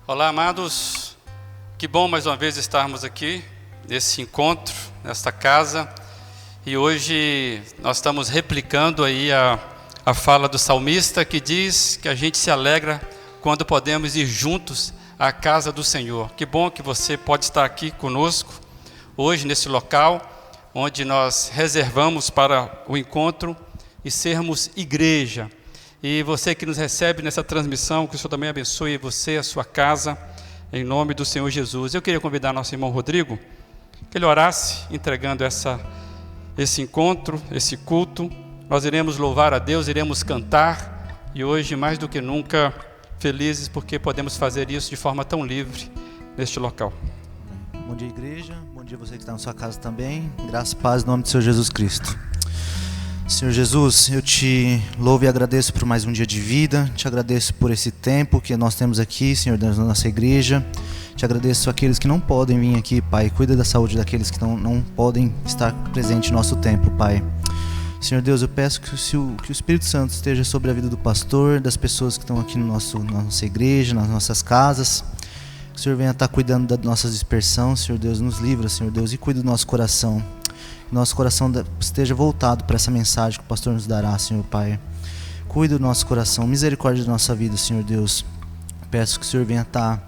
Olá, amados. Que bom mais uma vez estarmos aqui nesse encontro, nesta casa. E hoje nós estamos replicando aí a fala do salmista que diz que a gente se alegra quando podemos ir juntos à casa do Senhor. Que bom que você pode estar aqui conosco hoje nesse local onde nós reservamos para o encontro e sermos igreja. E você que nos recebe nessa transmissão, que o Senhor também abençoe você, a sua casa, em nome do Senhor Jesus. Eu queria convidar nosso irmão Rodrigo, que ele orasse, entregando esse encontro, esse culto. Nós iremos louvar a Deus, iremos cantar, e hoje, mais do que nunca, felizes porque podemos fazer isso de forma tão livre neste local. Bom dia, igreja. Bom dia você que está na sua casa também. Graça e paz em nome do Senhor Jesus Cristo. Senhor Jesus, eu te louvo e agradeço por mais um dia de vida. Te agradeço por esse tempo que nós temos aqui, Senhor, da nossa igreja. Te agradeço aqueles que não podem vir aqui, Pai. Cuida da saúde daqueles que não podem estar presentes no nosso tempo, Pai. Senhor Deus, eu peço que o Espírito Santo esteja sobre a vida do pastor, das pessoas que estão aqui na nossa igreja, nas nossas casas. Que o Senhor venha estar cuidando da nossa dispersão, Senhor Deus. Nos livra, Senhor Deus, e cuida do nosso coração. Nosso coração esteja voltado para essa mensagem que o pastor nos dará, Senhor Pai. Cuida do nosso coração, misericórdia da nossa vida, Senhor Deus. Peço que o Senhor venha estar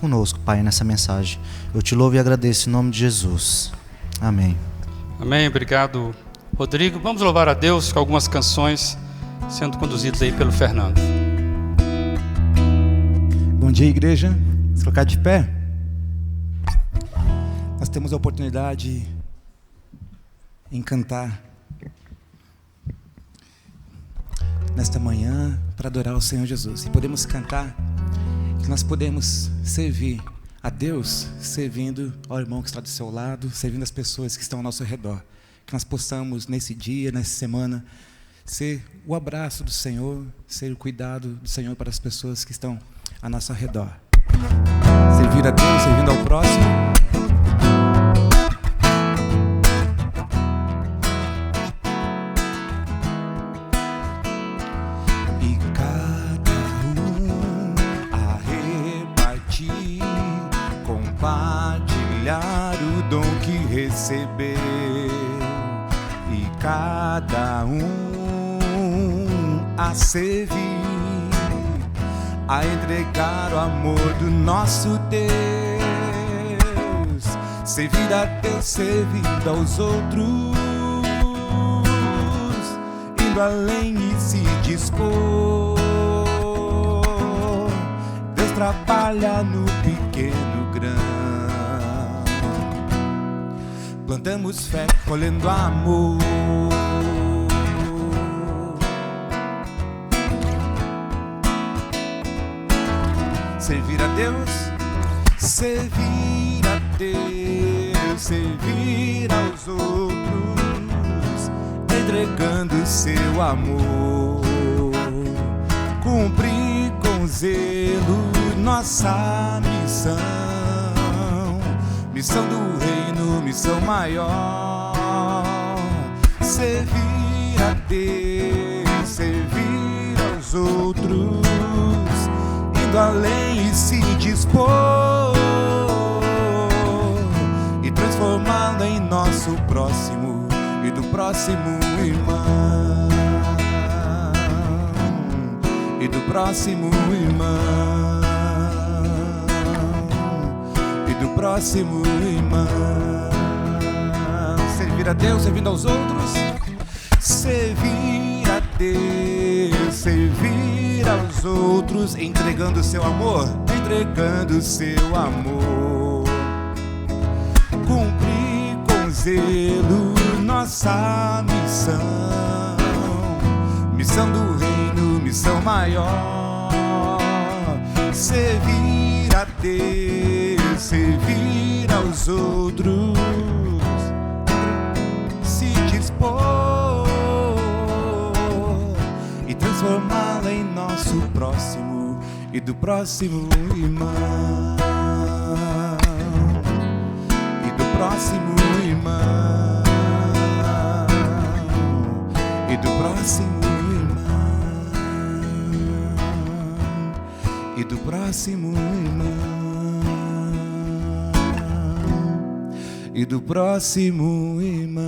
conosco, Pai, nessa mensagem. Eu te louvo e agradeço em nome de Jesus. Amém. Amém, obrigado, Rodrigo. Vamos louvar a Deus com algumas canções sendo conduzidas aí pelo Fernando. Bom dia, igreja. Se colocar de pé. Nós temos a oportunidade em cantar nesta manhã para adorar o Senhor Jesus. E podemos cantar que nós podemos servir a Deus servindo ao irmão que está do seu lado, servindo as pessoas que estão ao nosso redor. Que nós possamos nesse dia, nessa semana, ser o abraço do Senhor, ser o cuidado do Senhor para as pessoas que estão ao nosso redor. Servir a Deus, servindo ao próximo. Recebeu, e cada um a servir, a entregar o amor do nosso Deus, servir a Deus, servindo aos outros, indo além e se dispor. Deus trabalha no pequeno grão. Plantamos fé, colhendo amor. Servir a Deus, servir a Deus, servir aos outros, entregando seu amor. Cumprir com zelo nossa missão, missão do reino, missão maior. Servir a Deus, servir aos outros, indo além e se dispor, e transformando em nosso próximo e do próximo irmão, e do próximo irmão, do próximo irmão. Servir a Deus, servindo aos outros. Servir a Deus, servir aos outros, entregando seu amor, entregando seu amor. Cumprir com zelo nossa missão, missão do reino, missão maior. Servir a Deus, servir aos outros, se dispor e transformá-la em nosso próximo e do próximo irmão, e do próximo irmão, e do próximo irmão, e do próximo irmão, e do próximo irmão.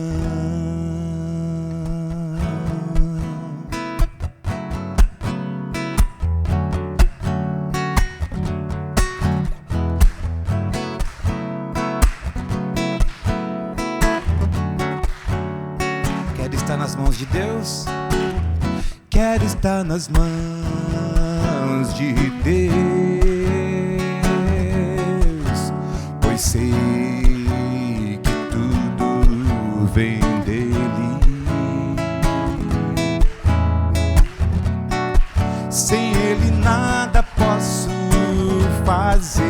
Quero estar nas mãos de Deus, quero estar nas mãos de Deus, pois sei que tudo vem dele. Sem ele nada posso fazer,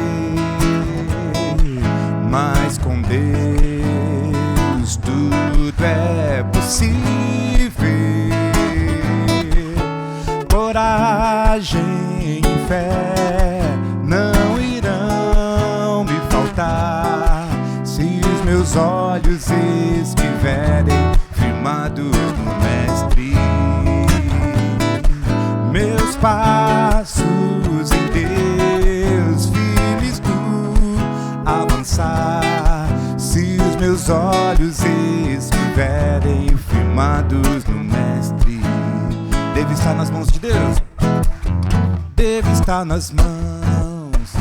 mas com Deus tudo é possível. Coragem e fé não irão me faltar, se os meus olhos estiverem firmados no Mestre. Meus passos em Deus firmes no avançar, se os meus olhos estiverem firmados no Mestre. Devo estar nas mãos de Deus, devo estar nas mãos.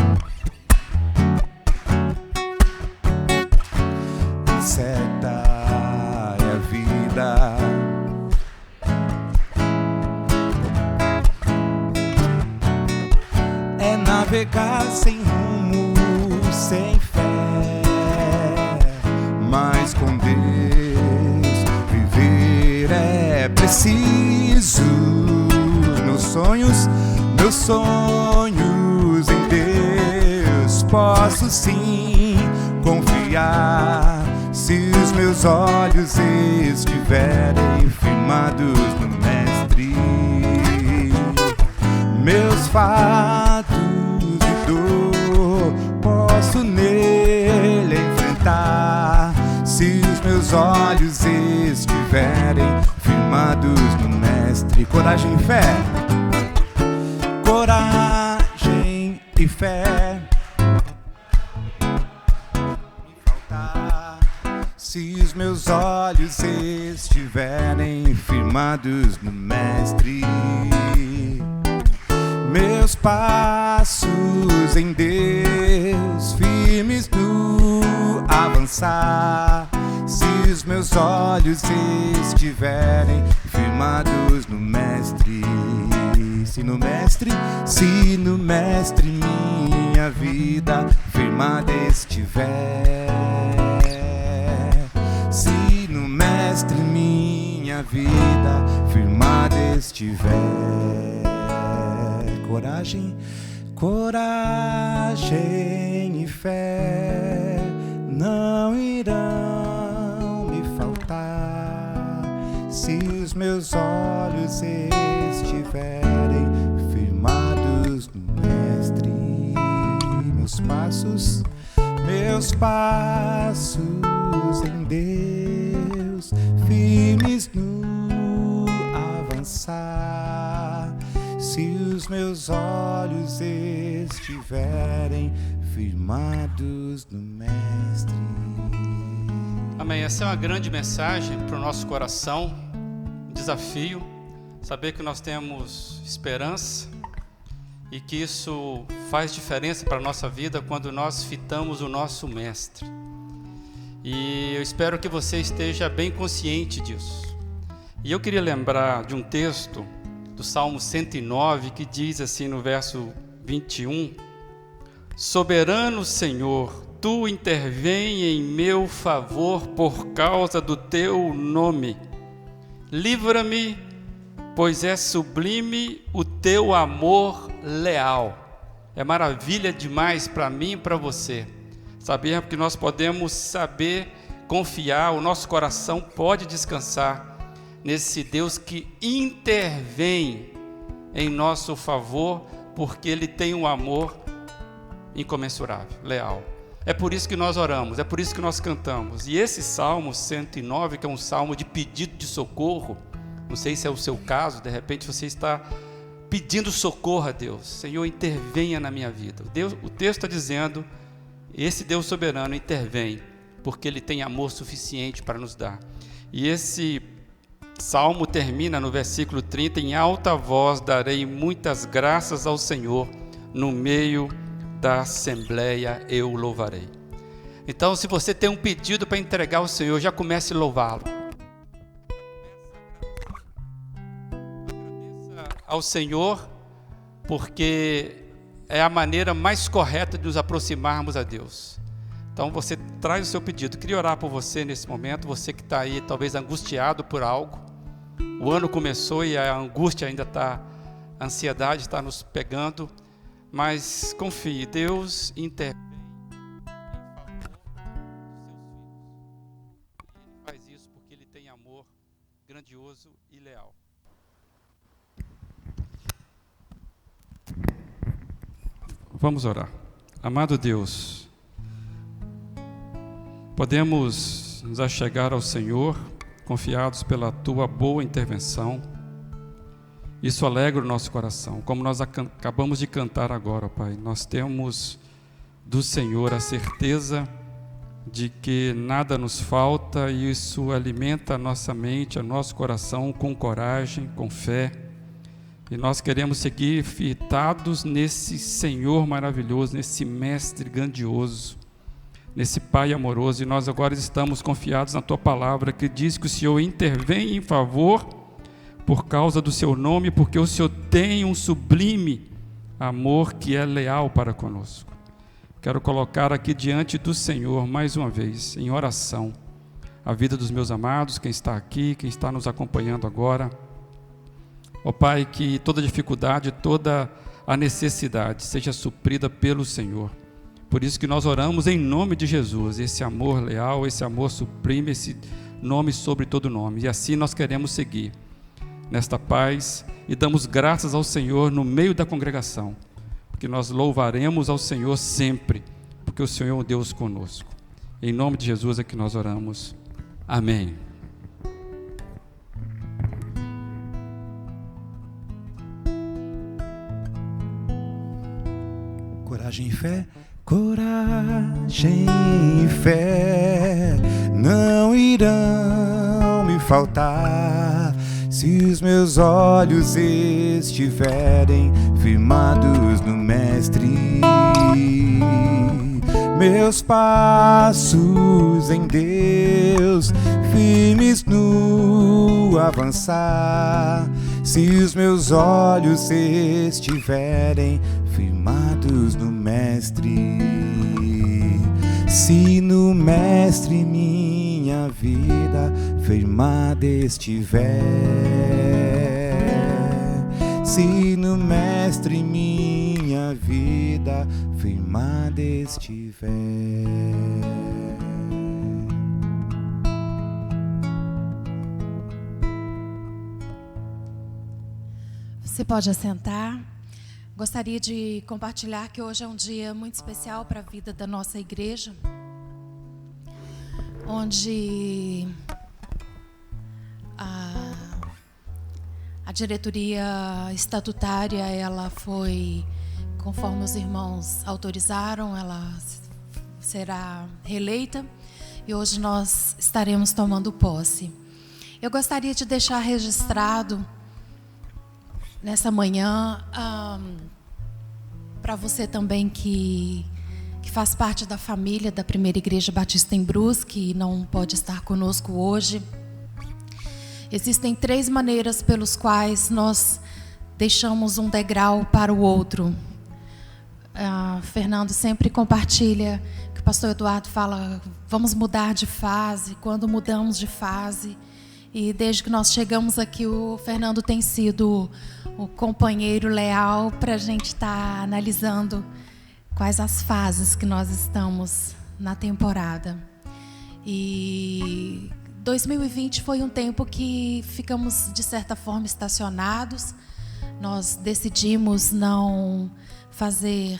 Certa é a vida, é navegar sem rumo, sem fé, mas com Deus viver é preciso. Meus sonhos em Deus posso sim confiar, se os meus olhos estiverem firmados no Mestre. Meus fatos de dor posso nele enfrentar, se os meus olhos estiverem firmados no Mestre. Coragem e fé, coragem e fé, me faltar, se os meus olhos estiverem firmados no Mestre. Meus passos em Deus firmes no avançar, se os meus olhos estiverem firmados no Mestre. Se no Mestre minha vida firmada estiver, se no Mestre minha vida firmada estiver. Coragem, coragem e fé não irão me faltar, se os meus olhos estiverem firmados no Mestre. Meus passos em Deus firmes no avançar, se os meus olhos estiverem firmados no Mestre. Amém. Essa é uma grande mensagem para o nosso coração, um desafio, saber que nós temos esperança e que isso faz diferença para a nossa vida quando nós fitamos o nosso Mestre. E eu espero que você esteja bem consciente disso. E eu queria lembrar de um texto do Salmo 109, que diz assim no verso 21: Soberano Senhor, Tu intervém em meu favor por causa do Teu nome. Livra-me, pois é sublime o Teu amor leal. É maravilha demais para mim e para você saber que nós podemos saber confiar, o nosso coração pode descansar nesse Deus que intervém em nosso favor, porque Ele tem um amor incomensurável, leal. É por isso que nós oramos, é por isso que nós cantamos. E esse Salmo 109, que é um salmo de pedido de socorro, não sei se é o seu caso, de repente você está pedindo socorro a Deus. Senhor, intervenha na minha vida. O texto está dizendo, esse Deus soberano intervém, porque Ele tem amor suficiente para nos dar. E esse salmo termina no versículo 30, em alta voz darei muitas graças ao Senhor, no meio da assembleia eu o louvarei. Então, se você tem um pedido para entregar ao Senhor, já comece a louvá-lo. Agradeça ao Senhor, porque é a maneira mais correta de nos aproximarmos a Deus. Então, você traz o seu pedido. Queria orar por você nesse momento, você que está aí talvez angustiado por algo. O ano começou e a angústia ainda está, a ansiedade está nos pegando, mas confie, Deus intervém em favor dos seus filhos. Ele faz isso porque Ele tem amor grandioso e leal. Vamos orar. Amado Deus, podemos nos achegar ao Senhor, confiados pela Tua boa intervenção. Isso alegra o nosso coração, como nós acabamos de cantar agora, Pai. Nós temos do Senhor a certeza de que nada nos falta, e isso alimenta a nossa mente, a nosso coração com coragem, com fé. E nós queremos seguir fitados nesse Senhor maravilhoso, nesse Mestre grandioso, nesse Pai amoroso. E nós agora estamos confiados na Tua palavra, que diz que o Senhor intervém em favor por causa do Seu nome, porque o Senhor tem um sublime amor que é leal para conosco. Quero colocar aqui diante do Senhor, mais uma vez, em oração, a vida dos meus amados, quem está aqui, quem está nos acompanhando agora. Ó Pai, que toda dificuldade, toda a necessidade seja suprida pelo Senhor. Por isso que nós oramos em nome de Jesus, esse amor leal, esse amor suprime, esse nome sobre todo nome. E assim nós queremos seguir nesta paz e damos graças ao Senhor no meio da congregação, porque nós louvaremos ao Senhor sempre, porque o Senhor é um Deus conosco. Em nome de Jesus é que nós oramos. Amém. Coragem e fé, coragem e fé não irão me faltar, se os meus olhos estiverem firmados no Mestre. Meus passos em Deus, firmes no avançar, se os meus olhos estiverem firmados no Mestre. Se no Mestre minha vida firmada estiver, se no Mestre minha vida firmada estiver. Você pode assentar. Gostaria de compartilhar que hoje é um dia muito especial para a vida da nossa igreja, onde a diretoria estatutária, ela foi, conforme os irmãos autorizaram, ela será reeleita e hoje nós estaremos tomando posse. Eu gostaria de deixar registrado nessa manhã, para você também que faz parte da família da Primeira Igreja Batista em Brusque e não pode estar conosco hoje. Existem 3 maneiras pelos quais nós deixamos um degrau para o outro. Fernando sempre compartilha que o pastor Eduardo fala, vamos mudar de fase, quando mudamos de fase. E desde que nós chegamos aqui, o Fernando tem sido o companheiro leal para a gente estar analisando quais as fases que nós estamos na temporada. E 2020 foi um tempo que ficamos, de certa forma, estacionados. Nós decidimos não fazer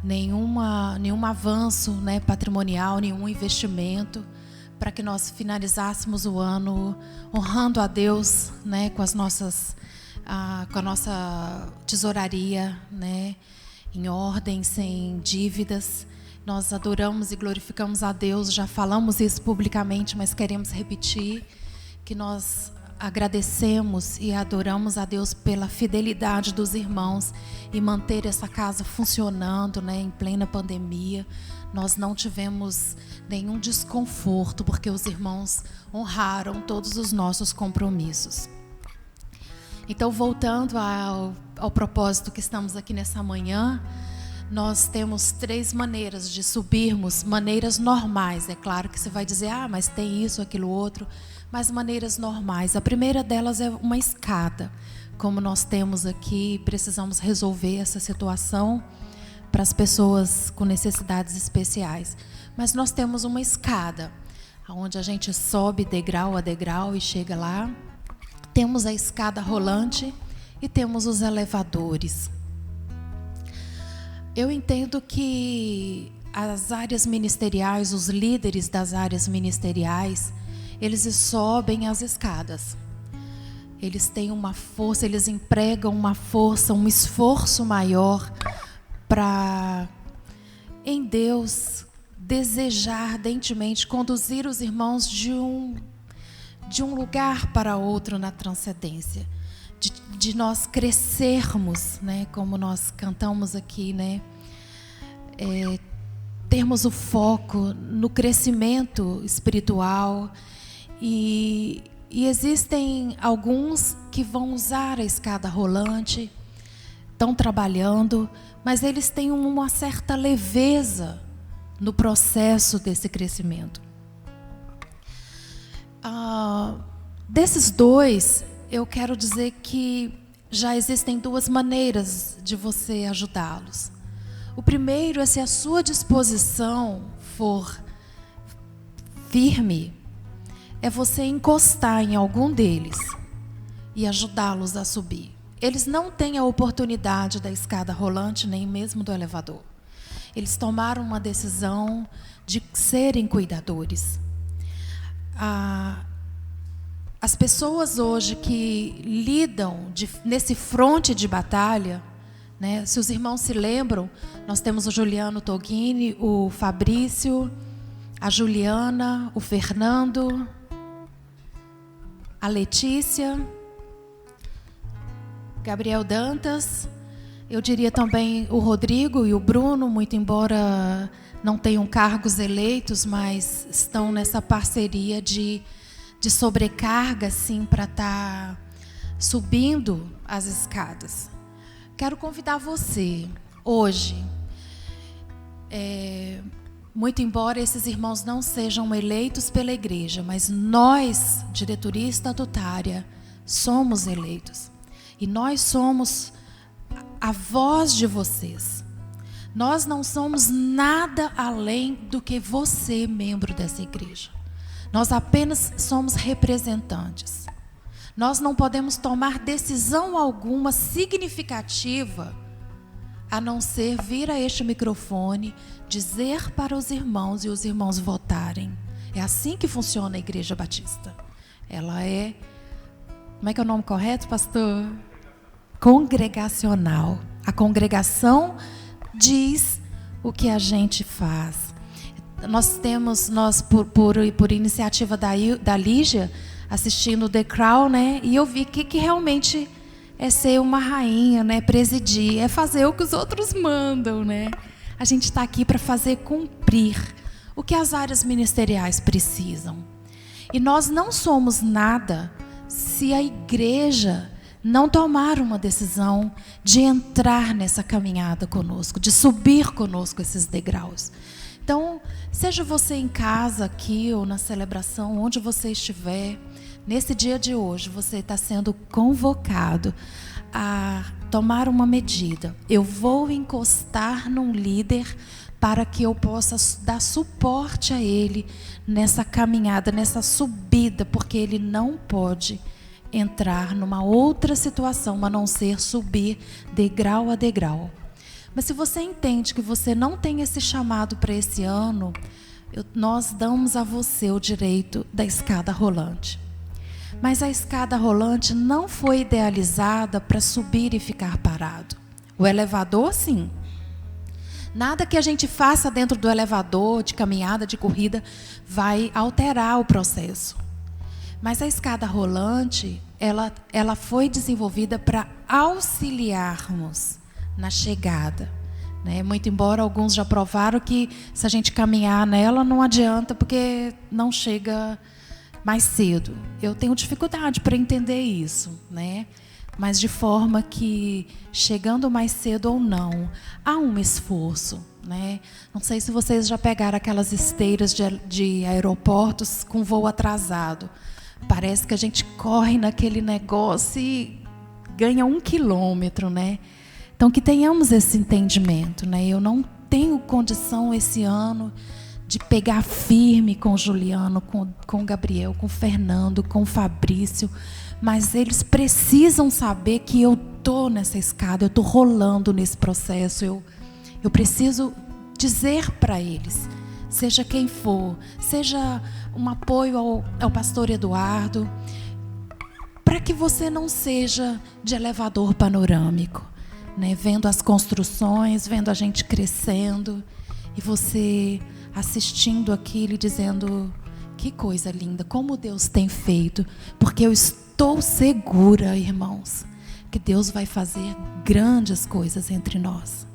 nenhum avanço, né, patrimonial, nenhum investimento, para que nós finalizássemos o ano honrando a Deus, né, com as nossas com a nossa tesouraria, né, em ordem, sem dívidas. Nós adoramos e glorificamos a Deus, já falamos isso publicamente, mas queremos repetir que nós agradecemos e adoramos a Deus pela fidelidade dos irmãos e manter essa casa funcionando, né, em plena pandemia. Nós não tivemos nenhum desconforto, porque os irmãos honraram todos os nossos compromissos. Então, voltando ao propósito que estamos aqui nessa manhã, nós temos 3 maneiras de subirmos, maneiras normais. É claro que você vai dizer, mas tem isso, aquilo, outro, mas maneiras normais. A primeira delas é uma escada. Como nós temos aqui, precisamos resolver essa situação para as pessoas com necessidades especiais. Mas nós temos uma escada, onde a gente sobe degrau a degrau e chega lá. Temos a escada rolante e temos os elevadores. Eu entendo que as áreas ministeriais, os líderes das áreas ministeriais, eles sobem as escadas. Eles têm uma força, eles empregam uma força, um esforço maior para, em Deus, desejar ardentemente conduzir os irmãos de um lugar para outro na transcendência, de nós crescermos, né, como nós cantamos aqui, né, termos o foco no crescimento espiritual. E existem alguns que vão usar a escada rolante, estão trabalhando, mas eles têm uma certa leveza no processo desse crescimento. Desses 2, eu quero dizer que já existem 2 maneiras de você ajudá-los. O primeiro é, se a sua disposição for firme, é você encostar em algum deles e ajudá-los a subir. Eles não têm a oportunidade da escada rolante, nem mesmo do elevador. Eles tomaram uma decisão de serem cuidadores. As pessoas hoje que lidam nesse fronte de batalha, né, se os irmãos se lembram, nós temos o Juliano Togini, o Fabrício, a Juliana, o Fernando, a Letícia, Gabriel Dantas, eu diria também o Rodrigo e o Bruno, muito embora não tenham cargos eleitos, mas estão nessa parceria de sobrecarga, sim, para estar subindo as escadas. Quero convidar você, hoje, muito embora esses irmãos não sejam eleitos pela igreja, mas nós, diretoria estatutária, somos eleitos. E nós somos a voz de vocês. Nós não somos nada além do que você, membro dessa igreja. Nós apenas somos representantes. Nós não podemos tomar decisão alguma significativa a não ser vir a este microfone, dizer para os irmãos e os irmãos votarem. É assim que funciona a Igreja Batista. Ela é, como é que é o nome correto, pastor? Congregacional. A congregação diz o que a gente faz. Nós por iniciativa da Lígia, assistindo The Crown, né? E eu vi que realmente é ser uma rainha, né? Presidir, é fazer o que os outros mandam, né? A gente está aqui para fazer cumprir o que as áreas ministeriais precisam. E nós não somos nada se a igreja não tomar uma decisão de entrar nessa caminhada conosco, de subir conosco esses degraus. Então, seja você em casa aqui ou na celebração, onde você estiver, nesse dia de hoje, você está sendo convocado a tomar uma medida. Eu vou encostar num líder para que eu possa dar suporte a ele nessa caminhada, nessa subida, porque ele não pode entrar numa outra situação, a não ser subir degrau a degrau. Mas se você entende que você não tem esse chamado para esse ano, nós damos a você o direito da escada rolante. Mas a escada rolante não foi idealizada para subir e ficar parado. O elevador, sim. Nada que a gente faça dentro do elevador, de caminhada, de corrida, vai alterar o processo. Mas a escada rolante, ela foi desenvolvida para auxiliarmos na chegada, né? Muito embora alguns já provaram que se a gente caminhar nela não adianta porque não chega mais cedo. Eu tenho dificuldade para entender isso, né? Mas de forma que, chegando mais cedo ou não, há um esforço, né? Não sei se vocês já pegaram aquelas esteiras de aeroportos com voo atrasado. Parece que a gente corre naquele negócio e ganha 1 quilômetro, né? Então, que tenhamos esse entendimento, né? Eu não tenho condição esse ano de pegar firme com o Juliano, com o Gabriel, com o Fernando, com o Fabrício, mas eles precisam saber que eu estou nessa escada, eu estou rolando nesse processo, eu preciso dizer para eles, seja quem for, seja um apoio ao pastor Eduardo, para que você não seja de elevador panorâmico, né? Vendo as construções, vendo a gente crescendo, e você assistindo aquilo e dizendo, que coisa linda, como Deus tem feito, porque eu estou segura, irmãos, que Deus vai fazer grandes coisas entre nós.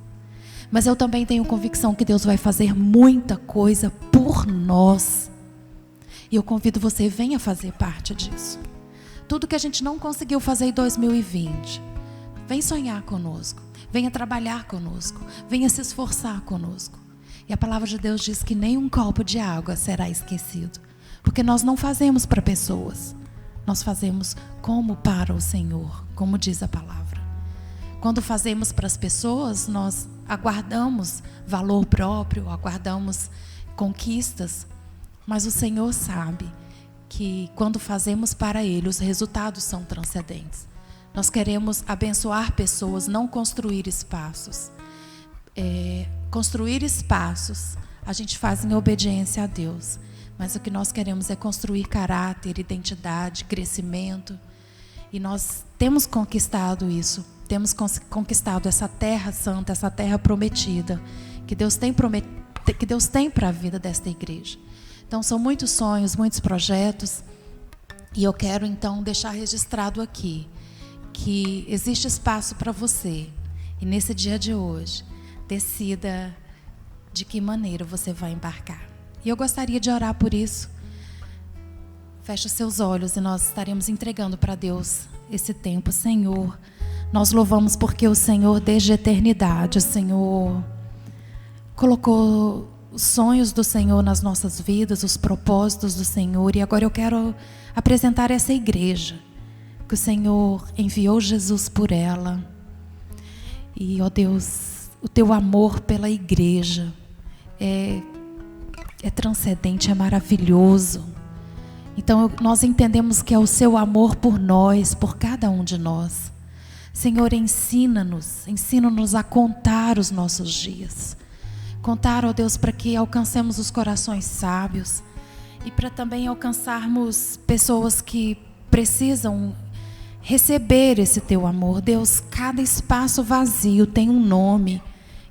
Mas eu também tenho convicção que Deus vai fazer muita coisa por nós. E eu convido você, venha fazer parte disso. Tudo que a gente não conseguiu fazer em 2020, vem sonhar conosco, venha trabalhar conosco, venha se esforçar conosco. E a palavra de Deus diz que nem um copo de água será esquecido. Porque nós não fazemos para pessoas. Nós fazemos como para o Senhor, como diz a palavra. Quando fazemos para as pessoas, nós aguardamos valor próprio, aguardamos conquistas. Mas o Senhor sabe que quando fazemos para Ele, os resultados são transcendentes. Nós queremos abençoar pessoas, não construir espaços. Construir espaços, a gente faz em obediência a Deus. Mas o que nós queremos é construir caráter, identidade, crescimento. E nós temos conquistado isso. Temos conquistado essa terra santa, essa terra prometida, que Deus tem para a vida desta igreja. Então, são muitos sonhos, muitos projetos. E eu quero, então, deixar registrado aqui que existe espaço para você. E nesse dia de hoje, decida de que maneira você vai embarcar. E eu gostaria de orar por isso. Feche os seus olhos e nós estaremos entregando para Deus esse tempo. Senhor, nós louvamos porque o Senhor, desde a eternidade, o Senhor colocou os sonhos do Senhor nas nossas vidas, os propósitos do Senhor. E agora eu quero apresentar essa igreja, que o Senhor enviou Jesus por ela. E, ó Deus, o teu amor pela igreja é transcendente, é maravilhoso. Então nós entendemos que é o seu amor por nós, por cada um de nós. Senhor, ensina-nos a contar os nossos dias. Contar, ó Deus, para que alcancemos os corações sábios e para também alcançarmos pessoas que precisam receber esse teu amor. Deus, cada espaço vazio tem um nome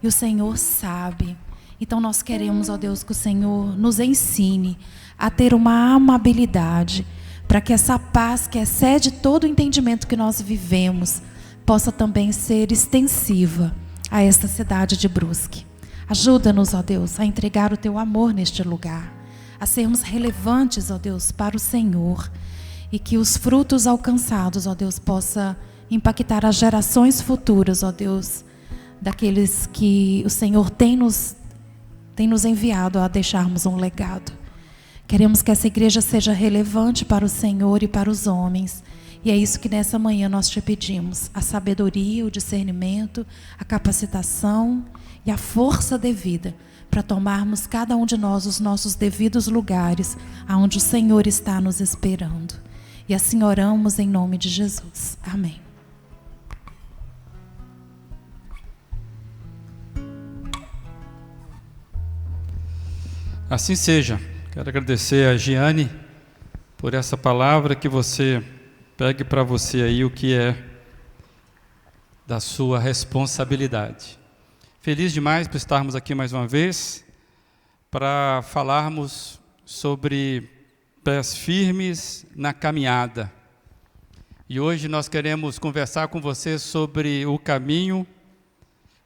e o Senhor sabe. Então nós queremos, ó Deus, que o Senhor nos ensine a ter uma amabilidade, para que essa paz que excede todo o entendimento que nós vivemos, possa também ser extensiva a esta cidade de Brusque. Ajuda-nos, ó Deus, a entregar o teu amor neste lugar, a sermos relevantes, ó Deus, para o Senhor, e que os frutos alcançados, ó Deus, possa impactar as gerações futuras, ó Deus, daqueles que o Senhor tem nos enviado a deixarmos um legado. Queremos que essa igreja seja relevante para o Senhor e para os homens. E é isso que nessa manhã nós te pedimos. A sabedoria, o discernimento, a capacitação e a força devida para tomarmos cada um de nós os nossos devidos lugares, aonde o Senhor está nos esperando. E assim oramos em nome de Jesus. Amém. Assim seja. Quero agradecer a Giane por essa palavra, que você pegue para você aí o que é da sua responsabilidade. Feliz demais por estarmos aqui mais uma vez, para falarmos sobre pés firmes na caminhada. E hoje nós queremos conversar com você sobre o caminho.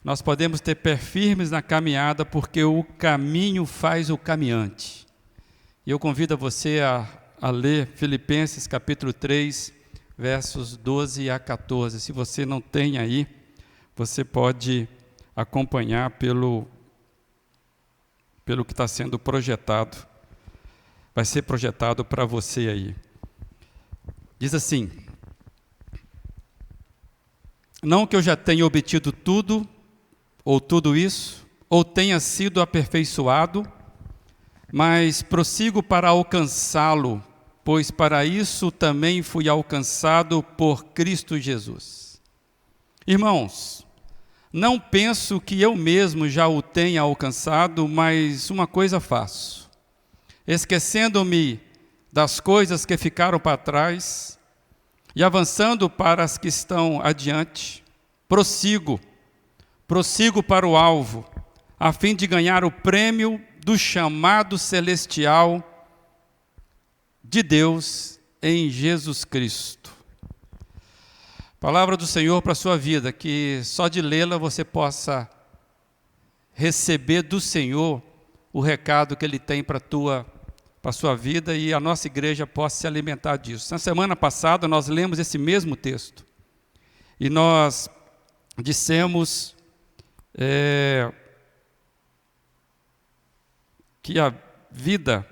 Nós podemos ter pés firmes na caminhada porque o caminho faz o caminhante. E eu convido você a ler Filipenses capítulo 3, versos 12 a 14. Se você não tem aí, você pode acompanhar pelo que está sendo projetado. Vai ser projetado para você aí. Diz assim: não que eu já tenha obtido tudo, ou tudo isso, ou tenha sido aperfeiçoado, mas prossigo para alcançá-lo, pois para isso também fui alcançado por Cristo Jesus. Irmãos, não penso que eu mesmo já o tenha alcançado, mas uma coisa faço, esquecendo-me das coisas que ficaram para trás e avançando para as que estão adiante, prossigo para o alvo, a fim de ganhar o prêmio do chamado celestial de Deus em Jesus Cristo. Palavra do Senhor para a sua vida, que só de lê-la você possa receber do Senhor o recado que Ele tem para a sua vida, e a nossa igreja possa se alimentar disso. Na semana passada nós lemos esse mesmo texto e nós dissemos que a vida,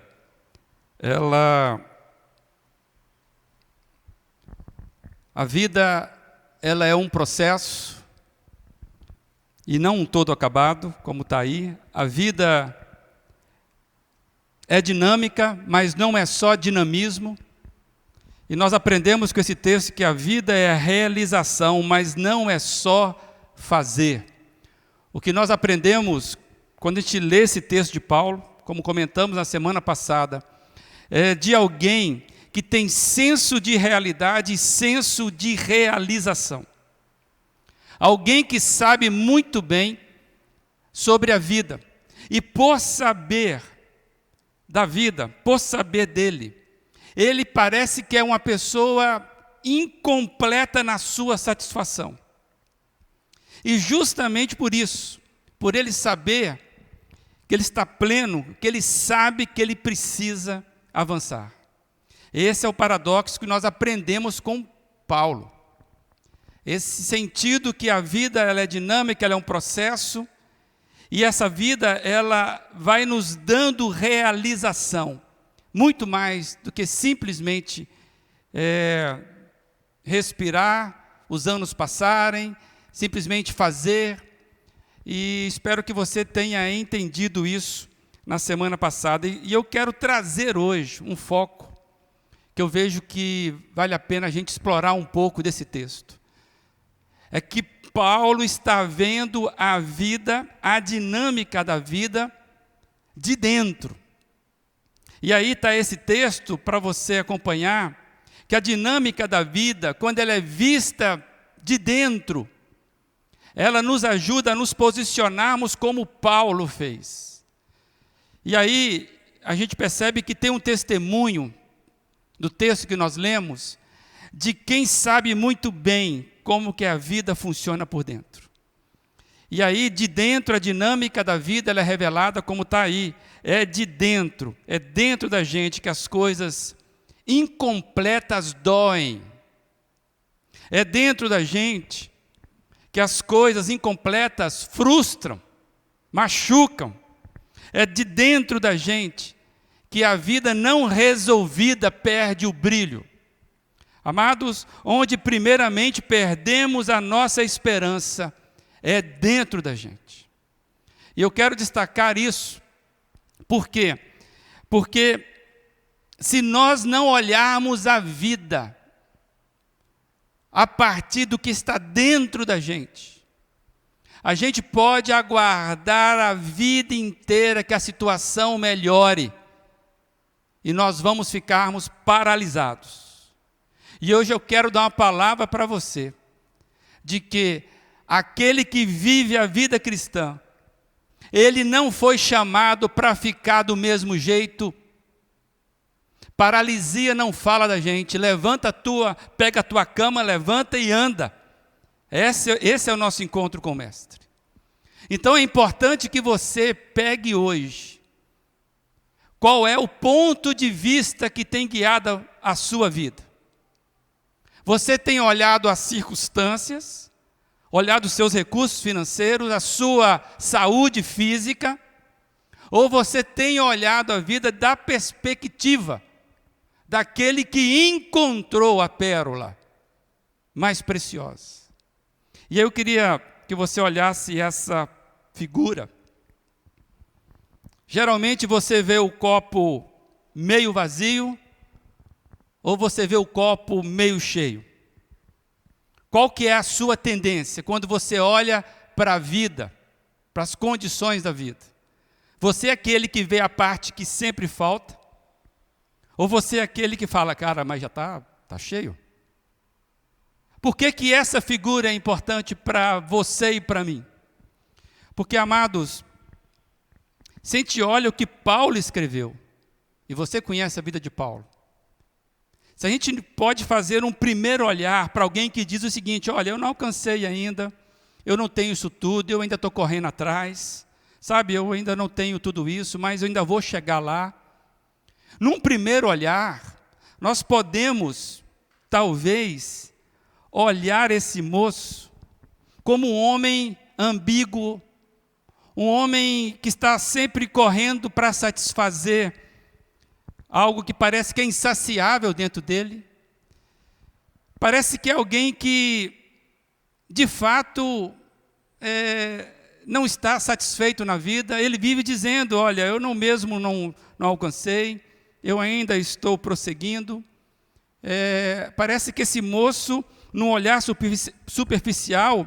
ela é um processo e não um todo acabado, como está aí. A vida é dinâmica, mas não é só dinamismo. E nós aprendemos com esse texto que a vida é a realização, mas não é só fazer. O que nós aprendemos quando a gente lê esse texto de Paulo, como comentamos na semana passada, é de alguém que tem senso de realidade e senso de realização. Alguém que sabe muito bem sobre a vida. E por saber da vida, por saber dele, ele parece que é uma pessoa incompleta na sua satisfação. E justamente por isso, por ele saber que ele está pleno, que ele sabe que ele precisa avançar. Esse é o paradoxo que nós aprendemos com Paulo. Esse sentido que a vida ela é dinâmica, ela é um processo, e essa vida ela vai nos dando realização, muito mais do que simplesmente respirar, os anos passarem, simplesmente fazer. E espero que você tenha entendido isso na semana passada. E eu quero trazer hoje um foco que eu vejo que vale a pena a gente explorar um pouco desse texto. É que Paulo está vendo a vida, a dinâmica da vida de dentro. E aí está esse texto para você acompanhar, que a dinâmica da vida, quando ela é vista de dentro, ela nos ajuda a nos posicionarmos como Paulo fez. E aí a gente percebe que tem um testemunho do texto que nós lemos, de quem sabe muito bem como que a vida funciona por dentro. E aí de dentro a dinâmica da vida ela é revelada como está aí. É de dentro, é dentro da gente que as coisas incompletas doem. É dentro da gente que as coisas incompletas frustram, machucam. É de dentro da gente que a vida não resolvida perde o brilho. Amados, onde primeiramente perdemos a nossa esperança, é dentro da gente. E eu quero destacar isso. Por quê? Porque se nós não olharmos a vida a partir do que está dentro da gente, a gente pode aguardar a vida inteira que a situação melhore. e nós vamos ficarmos paralisados. E hoje eu quero dar uma palavra para você, de que aquele que vive a vida cristã, ele não foi chamado para ficar do mesmo jeito. Paralisia não fala da gente. Pega a tua cama, levanta e anda. Esse é o nosso encontro com o Mestre. Então é importante que você pegue hoje qual é o ponto de vista que tem guiado a sua vida. Você tem olhado as circunstâncias, olhado os seus recursos financeiros, a sua saúde física, ou você tem olhado a vida da perspectiva daquele que encontrou a pérola mais preciosa. E eu queria que você olhasse essa figura. Geralmente você vê o copo meio vazio, ou você vê o copo meio cheio. Qual que é a sua tendência quando você olha para a vida, para as condições da vida? Você é aquele que vê a parte que sempre falta? Ou você é aquele que fala, cara, mas já tá cheio? Por que essa figura é importante para você e para mim? Porque, amados, se a gente olha o que Paulo escreveu, e você conhece a vida de Paulo, se a gente pode fazer um primeiro olhar para alguém que diz o seguinte, olha, eu não alcancei ainda, eu não tenho isso tudo, eu ainda estou correndo atrás, sabe, eu ainda não tenho tudo isso, mas eu ainda vou chegar lá. Num primeiro olhar, nós podemos, talvez, olhar esse moço como um homem ambíguo, um homem que está sempre correndo para satisfazer algo que parece que é insaciável dentro dele. Parece que é alguém que, de fato, não está satisfeito na vida. Ele vive dizendo, olha, eu não alcancei, eu ainda estou prosseguindo. Parece que esse moço, num olhar superficial,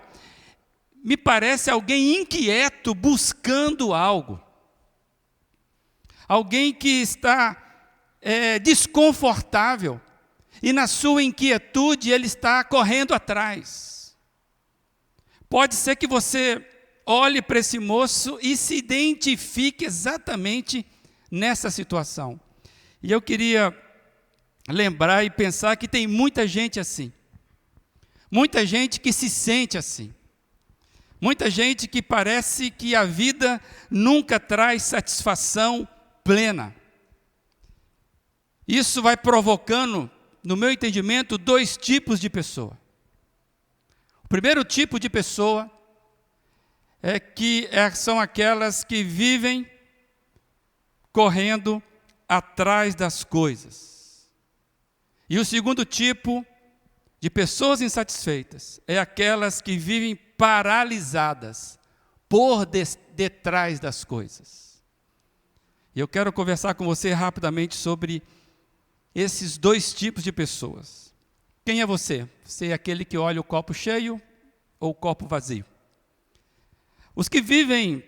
me parece alguém inquieto, buscando algo. Alguém que está desconfortável, e na sua inquietude ele está correndo atrás. Pode ser que você olhe para esse moço e se identifique exatamente nessa situação. E eu queria lembrar e pensar que tem muita gente assim. Muita gente que se sente assim. Muita gente que parece que a vida nunca traz satisfação plena. Isso vai provocando, no meu entendimento, 2 tipos de pessoa. O primeiro tipo de pessoa são aquelas que vivem correndo atrás das coisas. E o segundo tipo de pessoas insatisfeitas é aquelas que vivem paralisadas por detrás das coisas. E eu quero conversar com você rapidamente sobre esses 2 tipos de pessoas. Quem é você? Você é aquele que olha o copo cheio ou o copo vazio? Os que vivem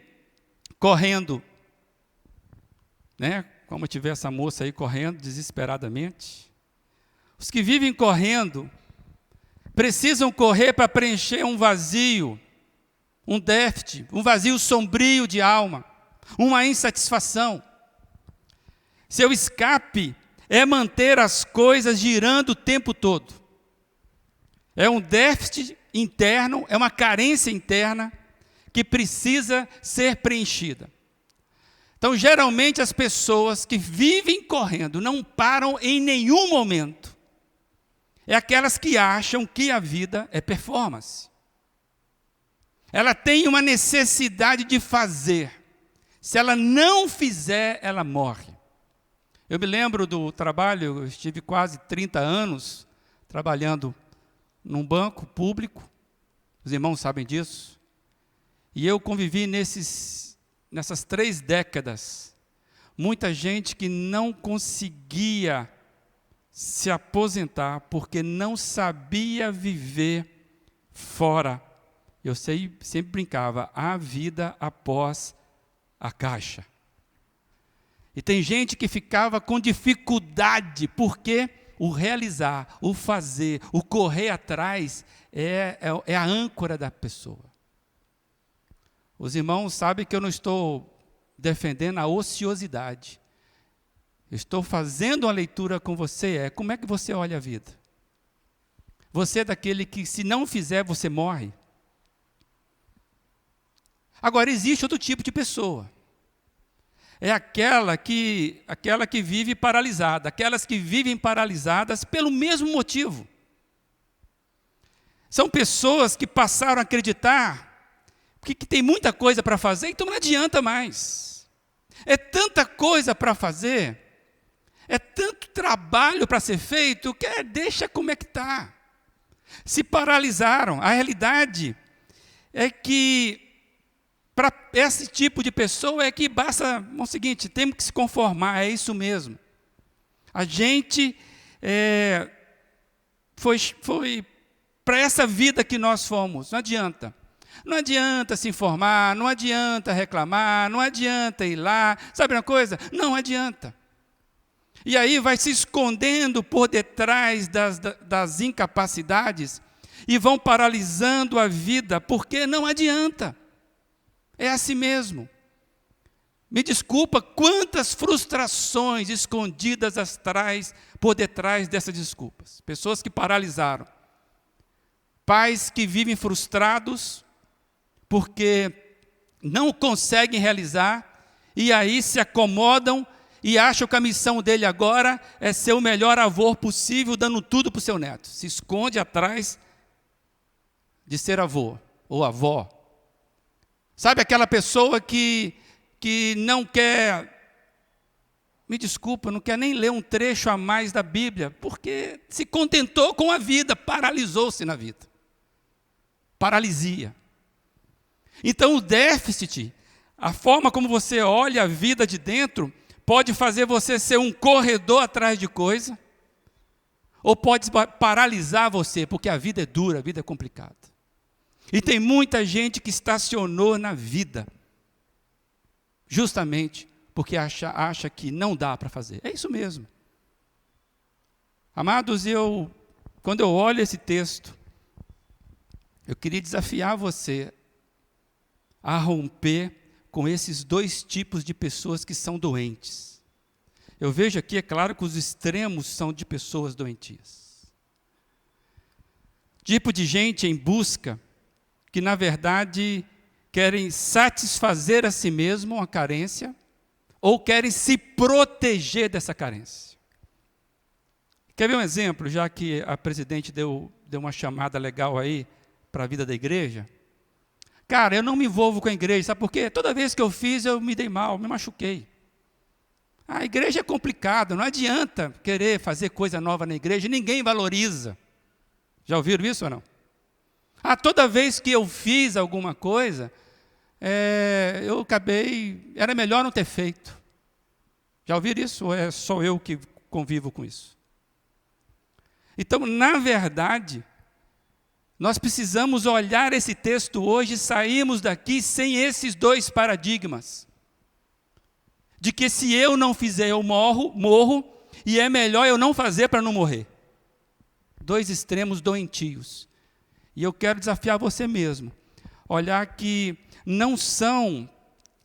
correndo, como tiver essa moça aí correndo desesperadamente. Os que vivem correndo precisam correr para preencher um vazio, um déficit, um vazio sombrio de alma, uma insatisfação. Seu escape é manter as coisas girando o tempo todo. É um déficit interno, é uma carência interna que precisa ser preenchida. Então, geralmente, as pessoas que vivem correndo não param em nenhum momento. É aquelas que acham que a vida é performance. Ela tem uma necessidade de fazer. Se ela não fizer, ela morre. Eu me lembro do trabalho, eu estive quase 30 anos trabalhando num banco público, os irmãos sabem disso, e eu convivi nessas 3 décadas, muita gente que não conseguia se aposentar porque não sabia viver fora. Eu sempre brincava, a vida após a caixa. E tem gente que ficava com dificuldade, porque o realizar, o fazer, o correr atrás é a âncora da pessoa. Os irmãos sabem que eu não estou defendendo a ociosidade. Eu estou fazendo uma leitura com você, como é que você olha a vida? Você é daquele que, se não fizer, você morre? Agora, existe outro tipo de pessoa. É aquela que vive paralisada, aquelas que vivem paralisadas pelo mesmo motivo. São pessoas que passaram a acreditar que tem muita coisa para fazer, então não adianta mais. É tanta coisa para fazer, é tanto trabalho para ser feito, que deixa como é que está. Se paralisaram. A realidade é que, para esse tipo de pessoa, é que basta o seguinte: temos que se conformar, é isso mesmo. A gente foi para essa vida que nós fomos, não adianta. Não adianta se informar, não adianta reclamar, não adianta ir lá, sabe uma coisa? Não adianta. E aí vai se escondendo por detrás das incapacidades e vão paralisando a vida, porque não adianta. É assim mesmo. Me desculpa, quantas frustrações escondidas por detrás dessas desculpas. Pessoas que paralisaram. Pais que vivem frustrados porque não conseguem realizar e aí se acomodam e acham que a missão dele agora é ser o melhor avô possível, dando tudo para o seu neto. Se esconde atrás de ser avô ou avó. Sabe aquela pessoa que não quer, me desculpa, não quer nem ler um trecho a mais da Bíblia, porque se contentou com a vida, paralisou-se na vida. Paralisia. Então o déficit, a forma como você olha a vida de dentro, pode fazer você ser um corredor atrás de coisa, ou pode paralisar você, porque a vida é dura, a vida é complicada. E tem muita gente que estacionou na vida, justamente porque acha que não dá para fazer. É isso mesmo. Amados, quando eu olho esse texto, eu queria desafiar você a romper com esses dois tipos de pessoas que são doentes. Eu vejo aqui, é claro, que os extremos são de pessoas doentias. Tipo de gente em busca que, na verdade, querem satisfazer a si mesmo uma carência ou querem se proteger dessa carência. Quer ver um exemplo, já que a presidente deu uma chamada legal aí para a vida da igreja? Cara, eu não me envolvo com a igreja, sabe por quê? Toda vez que eu fiz, eu me dei mal, me machuquei. A igreja é complicada, não adianta querer fazer coisa nova na igreja, ninguém valoriza. Já ouviram isso ou não? Toda vez que eu fiz alguma coisa, eu acabei, era melhor não ter feito. Já ouviram isso ou é só eu que convivo com isso? Então, na verdade, nós precisamos olhar esse texto hoje e sairmos daqui sem esses dois paradigmas. De que se eu não fizer, eu morro, e é melhor eu não fazer para não morrer. Dois extremos doentios. E eu quero desafiar você mesmo. Olhar que não são,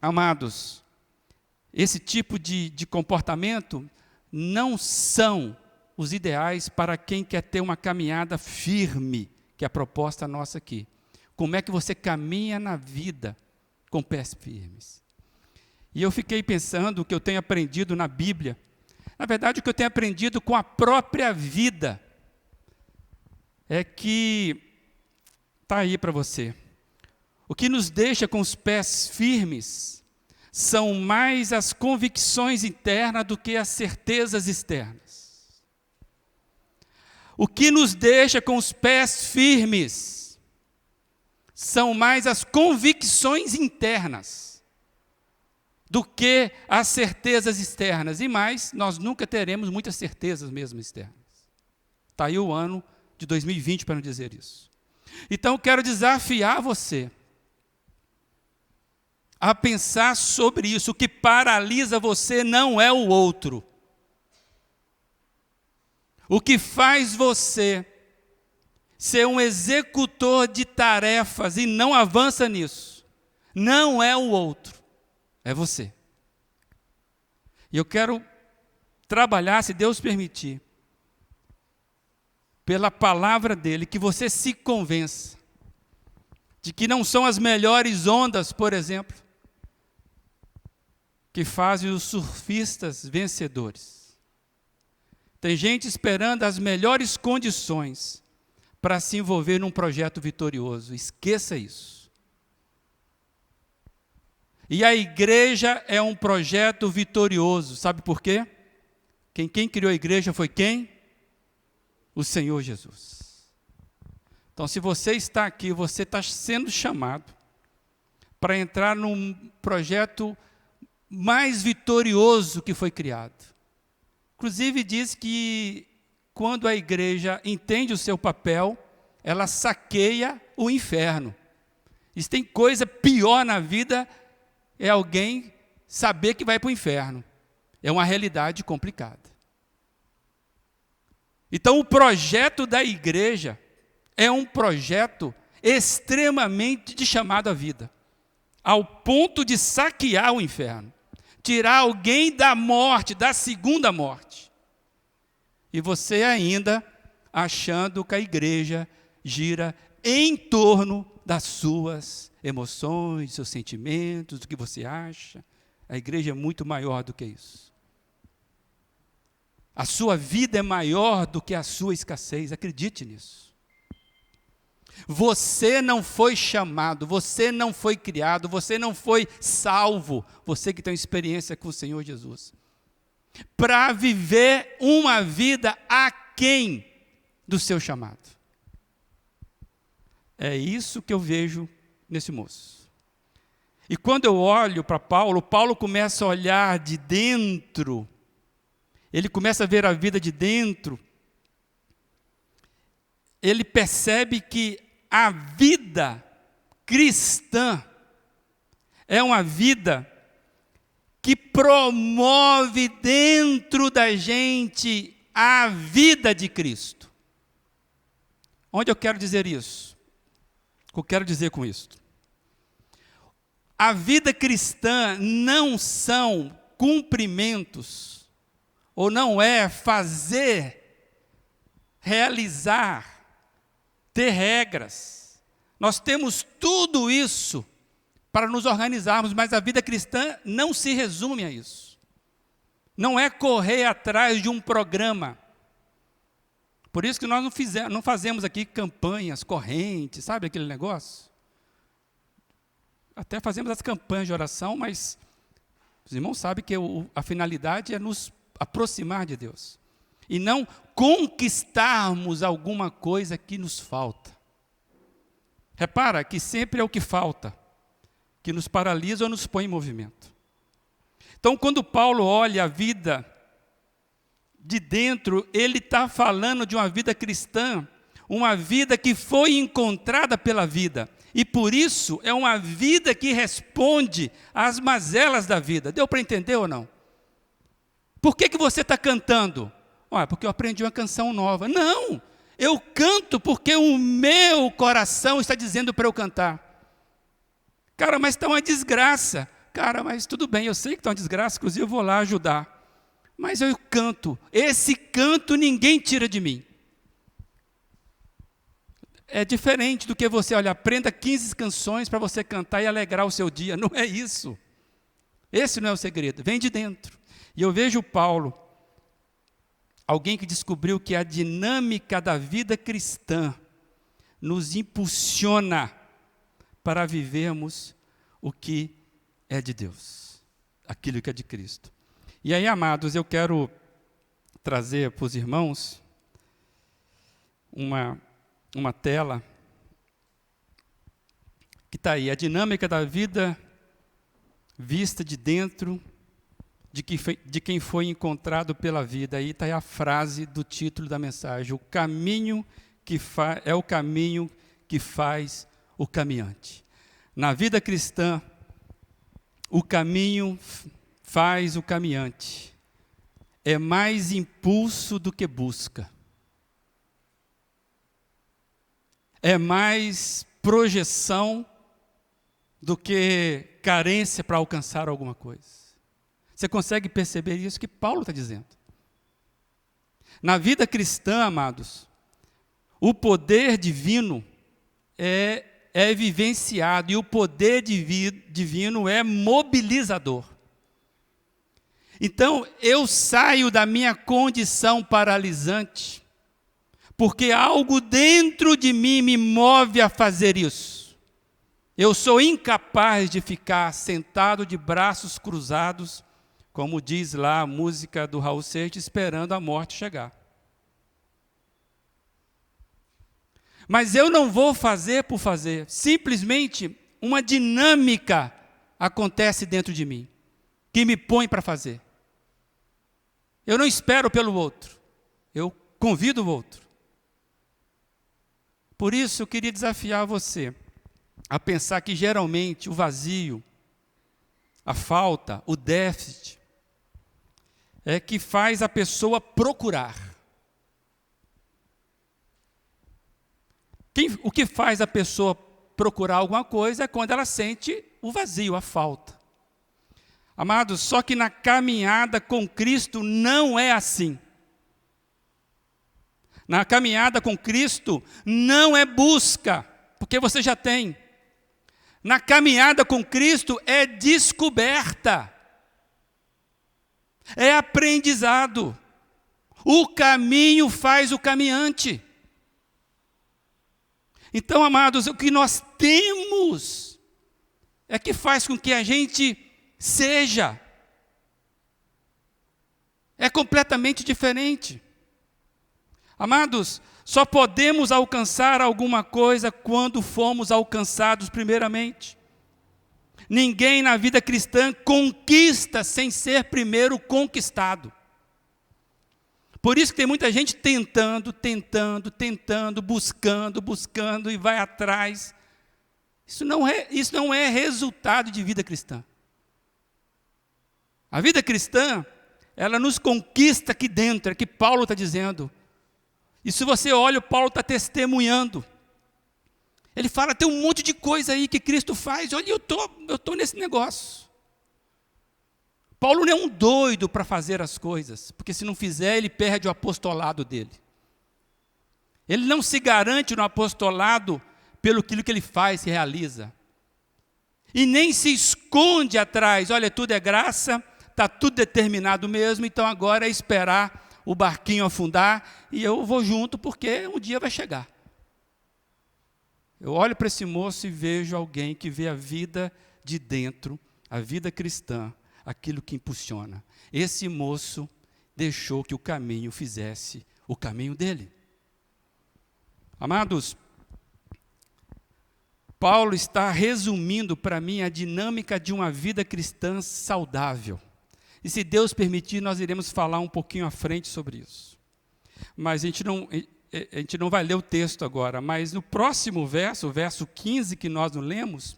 amados, esse tipo de comportamento não são os ideais para quem quer ter uma caminhada firme, que é a proposta nossa aqui. Como é que você caminha na vida com pés firmes? E eu fiquei pensando o que eu tenho aprendido na Bíblia. Na verdade, o que eu tenho aprendido com a própria vida é que, está aí para você, o que nos deixa com os pés firmes são mais as convicções internas do que as certezas externas. O que nos deixa com os pés firmes são mais as convicções internas do que as certezas externas. E mais, nós nunca teremos muitas certezas mesmo externas. Está aí o ano de 2020 para não dizer isso. Então, quero desafiar você a pensar sobre isso. O que paralisa você não é o outro. O que faz você ser um executor de tarefas e não avança nisso, não é o outro, é você. E eu quero trabalhar, se Deus permitir, pela palavra dele, que você se convença de que não são as melhores ondas, por exemplo, que fazem os surfistas vencedores. Tem gente esperando as melhores condições para se envolver num projeto vitorioso. Esqueça isso. E a igreja é um projeto vitorioso. Sabe por quê? Quem criou a igreja foi quem? O Senhor Jesus. Então, se você está aqui, você está sendo chamado para entrar num projeto mais vitorioso que foi criado. Inclusive diz que quando a igreja entende o seu papel, ela saqueia o inferno. E se tem coisa pior na vida, é alguém saber que vai para o inferno. É uma realidade complicada. Então, o projeto da igreja é um projeto extremamente de chamado à vida, ao ponto de saquear o inferno, tirar alguém da morte, da segunda morte. E você ainda achando que a igreja gira em torno das suas emoções, seus sentimentos, do que você acha. A igreja é muito maior do que isso. A sua vida é maior do que a sua escassez, acredite nisso. Você não foi chamado, você não foi criado, você não foi salvo, você que tem experiência com o Senhor Jesus, para viver uma vida aquém do seu chamado. É isso que eu vejo nesse moço. E quando eu olho para Paulo, Paulo começa a olhar de dentro, ele começa a ver a vida de dentro, ele percebe que a vida cristã é uma vida que promove dentro da gente a vida de Cristo. Onde eu quero dizer isso? O que eu quero dizer com isso? A vida cristã não são cumprimentos, ou não é fazer, realizar, ter regras. Nós temos tudo isso para nos organizarmos, mas a vida cristã não se resume a isso. Não é correr atrás de um programa. Por isso que nós não fazemos aqui campanhas, correntes, sabe aquele negócio? Até fazemos as campanhas de oração, mas os irmãos sabem que a finalidade é nos aproximar de Deus. E não conquistarmos alguma coisa que nos falta. Repara que sempre é o que falta que nos paralisa ou nos põe em movimento. Então, quando Paulo olha a vida de dentro, ele está falando de uma vida cristã, uma vida que foi encontrada pela vida. E por isso é uma vida que responde às mazelas da vida. Deu para entender ou não? Por que você está cantando? Porque eu aprendi uma canção nova. Não! Eu canto porque o meu coração está dizendo para eu cantar. Cara, mas está uma desgraça. Cara, mas tudo bem, eu sei que está uma desgraça, inclusive eu vou lá ajudar. Mas eu canto. Esse canto ninguém tira de mim. É diferente do que você, aprenda 15 canções para você cantar e alegrar o seu dia. Não é isso. Esse não é o segredo. Vem de dentro. E eu vejo Paulo, alguém que descobriu que a dinâmica da vida cristã nos impulsiona para vivermos o que é de Deus, aquilo que é de Cristo. E aí, amados, eu quero trazer para os irmãos uma tela que está aí, a dinâmica da vida vista de dentro de quem foi encontrado pela vida. Aí está a frase do título da mensagem: o caminho é o caminho que faz o caminhante. Na vida cristã, o caminho faz o caminhante. É mais impulso do que busca. É mais projeção do que carência para alcançar alguma coisa. Você consegue perceber isso que Paulo está dizendo? Na vida cristã, amados, o poder divino é vivenciado e o poder divino é mobilizador. Então, eu saio da minha condição paralisante, porque algo dentro de mim me move a fazer isso. Eu sou incapaz de ficar sentado de braços cruzados, como diz lá a música do Raul Seixas, esperando a morte chegar. Mas eu não vou fazer por fazer, simplesmente uma dinâmica acontece dentro de mim, que me põe para fazer. Eu não espero pelo outro, eu convido o outro. Por isso eu queria desafiar você a pensar que geralmente o vazio, a falta, o déficit, é que faz a pessoa procurar. O que faz a pessoa procurar alguma coisa é quando ela sente o vazio, a falta. Amados, só que na caminhada com Cristo não é assim. Na caminhada com Cristo não é busca, porque você já tem. Na caminhada com Cristo é descoberta. É aprendizado. O caminho faz o caminhante. Então, amados, o que nós temos é que faz com que a gente seja. É completamente diferente. Amados, só podemos alcançar alguma coisa quando fomos alcançados primeiramente. Ninguém na vida cristã conquista sem ser primeiro conquistado. Por isso que tem muita gente tentando, buscando e vai atrás. Isso não é resultado de vida cristã. A vida cristã, ela nos conquista aqui dentro, é que Paulo está dizendo. E se você olha, o Paulo está testemunhando. Ele fala, tem um monte de coisa aí que Cristo faz. Olha, eu tô nesse negócio. Paulo não é um doido para fazer as coisas, porque se não fizer, ele perde o apostolado dele. Ele não se garante no apostolado pelo que ele faz, se realiza. E nem se esconde atrás, olha, tudo é graça, está tudo determinado mesmo, então agora é esperar o barquinho afundar e eu vou junto porque um dia vai chegar. Eu olho para esse moço e vejo alguém que vê a vida de dentro, a vida cristã, aquilo que impulsiona. Esse moço deixou que o caminho fizesse o caminho dele. Amados, Paulo está resumindo para mim a dinâmica de uma vida cristã saudável. E se Deus permitir, nós iremos falar um pouquinho à frente sobre isso. Mas a gente não vai ler o texto agora, mas no próximo verso, o verso 15 que nós não lemos,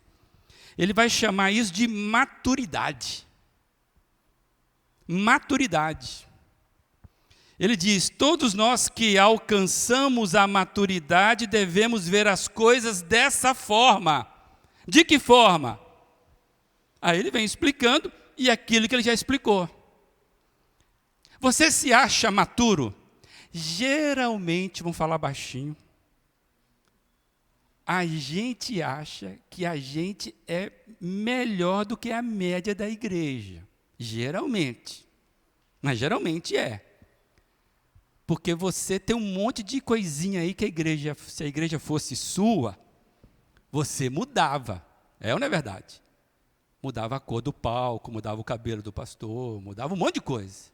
ele vai chamar isso de maturidade. Maturidade. Ele diz, todos nós que alcançamos a maturidade devemos ver as coisas dessa forma. De que forma? Aí ele vem explicando, e aquilo que ele já explicou. Você se acha maturo? Geralmente, vamos falar baixinho, a gente acha que a gente é melhor do que a média da igreja. Geralmente. Mas geralmente é. Porque você tem um monte de coisinha aí que se a igreja fosse sua, você mudava. É ou não é verdade? Mudava a cor do palco, mudava o cabelo do pastor, mudava um monte de coisa.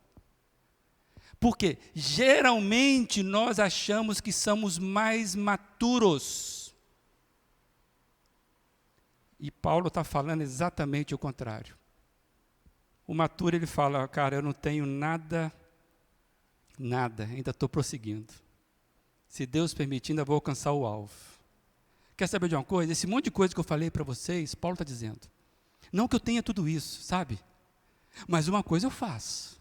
Porque geralmente nós achamos que somos mais maturos. E Paulo está falando exatamente o contrário. O maturo, ele fala, cara, eu não tenho nada, ainda estou prosseguindo. Se Deus permitir, ainda vou alcançar o alvo. Quer saber de uma coisa? Esse monte de coisa que eu falei para vocês, Paulo está dizendo. Não que eu tenha tudo isso, sabe? Mas uma coisa eu faço.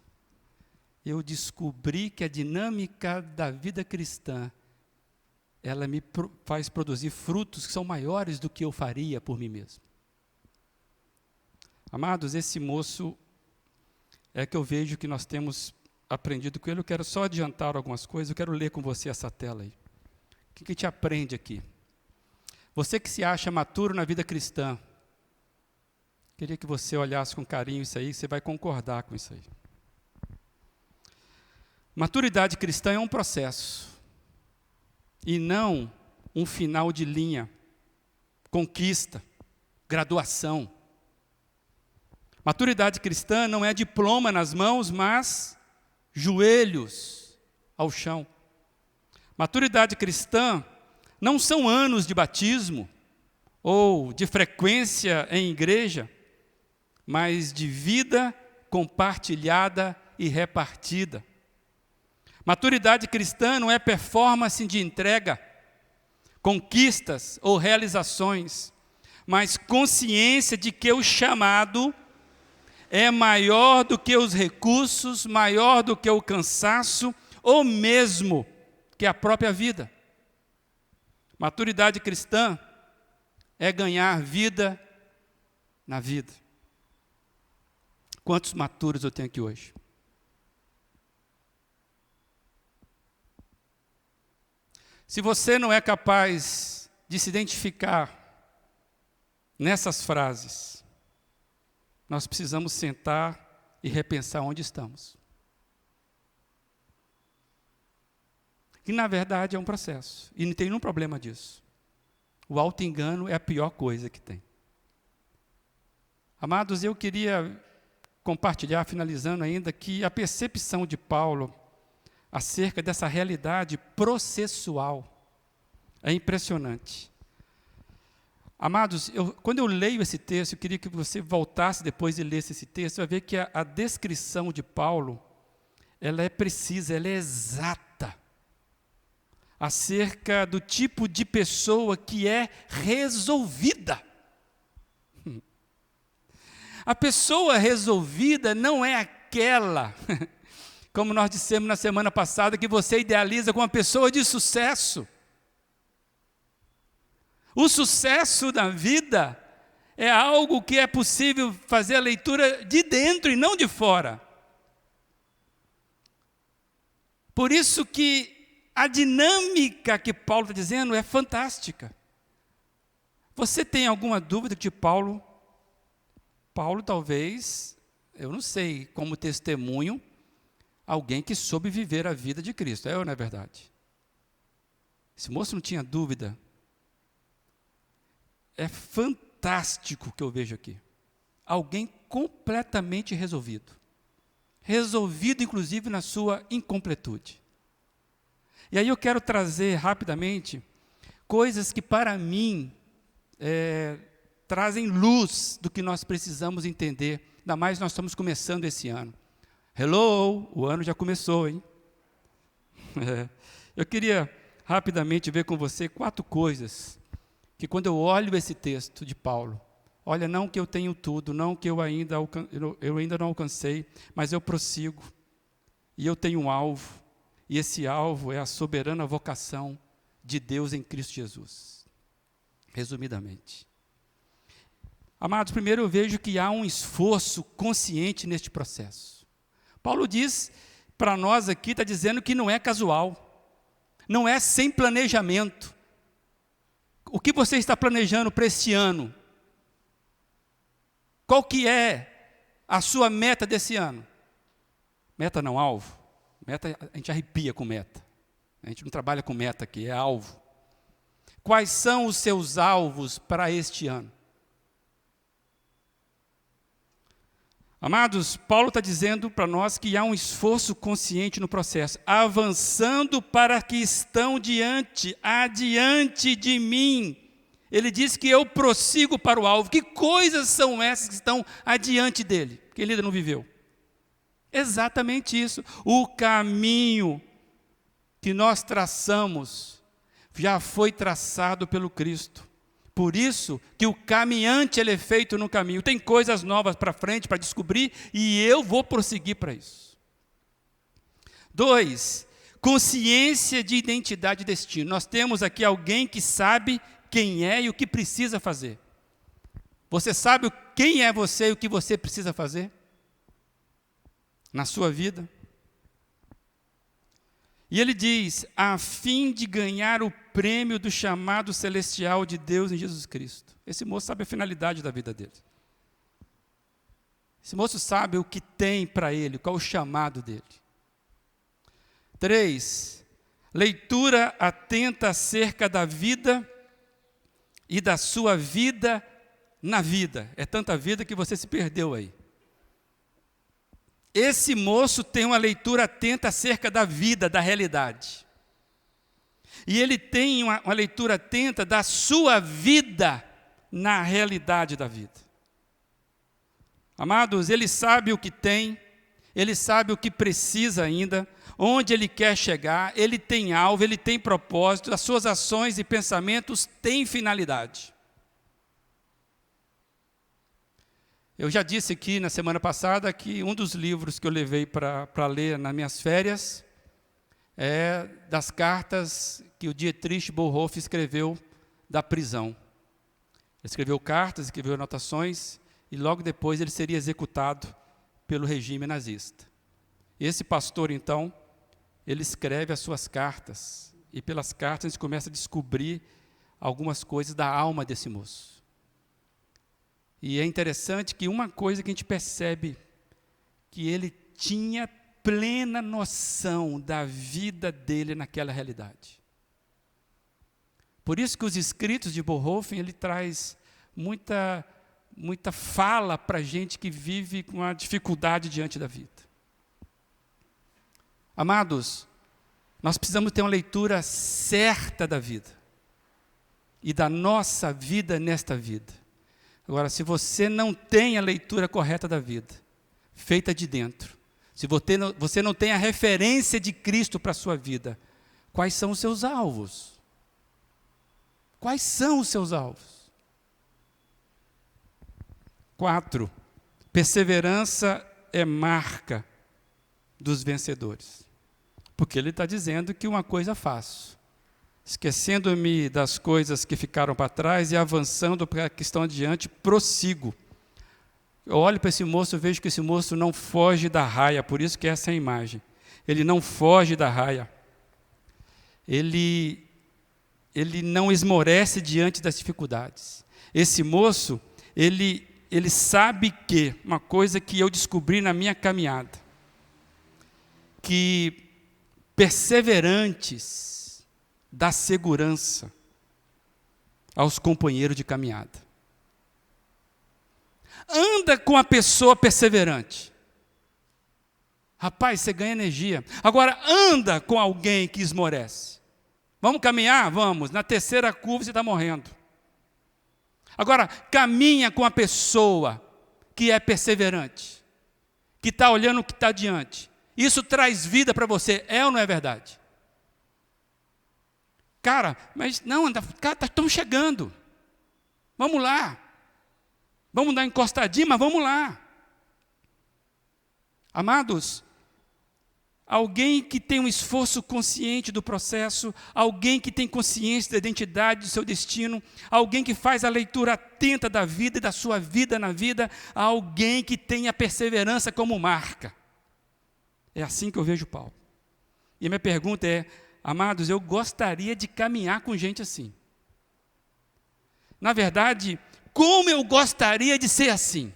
Eu descobri que a dinâmica da vida cristã, ela me faz produzir frutos que são maiores do que eu faria por mim mesmo. Amados, esse moço é que eu vejo que nós temos aprendido com ele. Eu quero só adiantar algumas coisas, eu quero ler com você essa tela aí. O que te aprende aqui? Você que se acha maturo na vida cristã, queria que você olhasse com carinho isso aí, você vai concordar com isso aí. Maturidade cristã é um processo, e não um final de linha, conquista, graduação. Maturidade cristã não é diploma nas mãos, mas joelhos ao chão. Maturidade cristã não são anos de batismo ou de frequência em igreja, mas de vida compartilhada e repartida. Maturidade cristã não é performance de entrega, conquistas ou realizações, mas consciência de que o chamado é maior do que os recursos, maior do que o cansaço, ou mesmo que a própria vida. Maturidade cristã é ganhar vida na vida. Quantos maturos eu tenho aqui hoje? Se você não é capaz de se identificar nessas frases, nós precisamos sentar e repensar onde estamos. Que na verdade é um processo, e não tem nenhum problema disso. O auto-engano é a pior coisa que tem. Amados, eu queria compartilhar, finalizando ainda, que a percepção de Paulo acerca dessa realidade processual é impressionante. Amados, quando eu leio esse texto, eu queria que você voltasse depois e lesse esse texto, você vai ver que a descrição de Paulo, ela é precisa, ela é exata, acerca do tipo de pessoa que é resolvida. A pessoa resolvida não é aquela, como nós dissemos na semana passada, que você idealiza como uma pessoa de sucesso. O sucesso da vida é algo que é possível fazer a leitura de dentro e não de fora. Por isso que a dinâmica que Paulo está dizendo é fantástica. Você tem alguma dúvida de Paulo? Paulo talvez, eu não sei, como testemunho, alguém que soube viver a vida de Cristo, é ou não é verdade? Esse moço não tinha dúvida. É fantástico o que eu vejo aqui. Alguém completamente resolvido. Resolvido, inclusive, na sua incompletude. E aí eu quero trazer rapidamente coisas que para mim trazem luz do que nós precisamos entender, ainda mais nós estamos começando esse ano. Hello, o ano já começou, hein? Eu queria rapidamente ver com você 4 coisas que quando eu olho esse texto de Paulo, olha, não que eu tenho tudo, não que eu ainda não alcancei, mas eu prossigo, e eu tenho um alvo, e esse alvo é a soberana vocação de Deus em Cristo Jesus. Resumidamente. Amados, primeiro eu vejo que há um esforço consciente neste processo. Paulo diz para nós aqui, está dizendo que não é casual, não é sem planejamento. O que você está planejando para este ano? Qual que é a sua meta desse ano? Meta não, alvo. Meta, a gente arrepia com meta. A gente não trabalha com meta aqui, é alvo. Quais são os seus alvos para este ano? Amados, Paulo está dizendo para nós que há um esforço consciente no processo, avançando para que estão adiante de mim. Ele diz que eu prossigo para o alvo. Que coisas são essas que estão adiante dele? Que ele ainda não viveu. Exatamente isso. O caminho que nós traçamos já foi traçado pelo Cristo. Por isso que o caminhante ele é feito no caminho. Tem coisas novas para frente, para descobrir, e eu vou prosseguir para isso. 2, consciência de identidade e destino. Nós temos aqui alguém que sabe quem é e o que precisa fazer. Você sabe quem é você e o que você precisa fazer na sua vida? E ele diz, a fim de ganhar o prêmio do chamado celestial de Deus em Jesus Cristo. Esse moço sabe a finalidade da vida dele. Esse moço sabe o que tem para ele, qual é o chamado dele. 3, leitura atenta acerca da vida e da sua vida na vida. É tanta vida que você se perdeu aí. Esse moço tem uma leitura atenta acerca da vida, da realidade. E ele tem uma leitura atenta da sua vida na realidade da vida. Amados, ele sabe o que tem, ele sabe o que precisa ainda, onde ele quer chegar, ele tem alvo, ele tem propósito, as suas ações e pensamentos têm finalidade. Eu já disse aqui na semana passada que um dos livros que eu levei para ler nas minhas férias é das cartas que o Dietrich Bonhoeffer escreveu da prisão. Ele escreveu cartas, escreveu anotações, e logo depois ele seria executado pelo regime nazista. Esse pastor, então, ele escreve as suas cartas, e pelas cartas a gente começa a descobrir algumas coisas da alma desse moço. E é interessante que uma coisa que a gente percebe, que ele tinha plena noção da vida dele naquela realidade. Por isso que os escritos de Bonhoeffer, ele traz muita fala para a gente que vive com a dificuldade diante da vida. Amados, nós precisamos ter uma leitura certa da vida e da nossa vida nesta vida. Agora, se você não tem a leitura correta da vida, feita de dentro, se você não tem a referência de Cristo para a sua vida, quais são os seus alvos? Quais são os seus alvos? 4, perseverança é marca dos vencedores. Porque ele está dizendo que uma coisa faço, esquecendo-me das coisas que ficaram para trás e avançando para a que estão adiante, prossigo. Eu olho para esse moço, eu vejo que esse moço não foge da raia, por isso que essa é a imagem. Ele não foge da raia. Ele não esmorece diante das dificuldades. Esse moço, ele sabe que, uma coisa que eu descobri na minha caminhada, que perseverantes dá segurança aos companheiros de caminhada. Anda com a pessoa perseverante. Rapaz, você ganha energia. Agora, anda com alguém que esmorece. Vamos caminhar? Vamos. Na terceira curva você está morrendo. Agora, caminha com a pessoa que é perseverante, que está olhando o que está adiante. Isso traz vida para você, é ou não é verdade? Cara, mas não, estamos chegando. Vamos lá. Vamos dar encostadinha, mas vamos lá. Amados, alguém que tem um esforço consciente do processo, alguém que tem consciência da identidade do seu destino, alguém que faz a leitura atenta da vida e da sua vida na vida, alguém que tem a perseverança como marca. É assim que eu vejo Paulo. E a minha pergunta é, amados, eu gostaria de caminhar com gente assim. Na verdade, como eu gostaria de ser assim.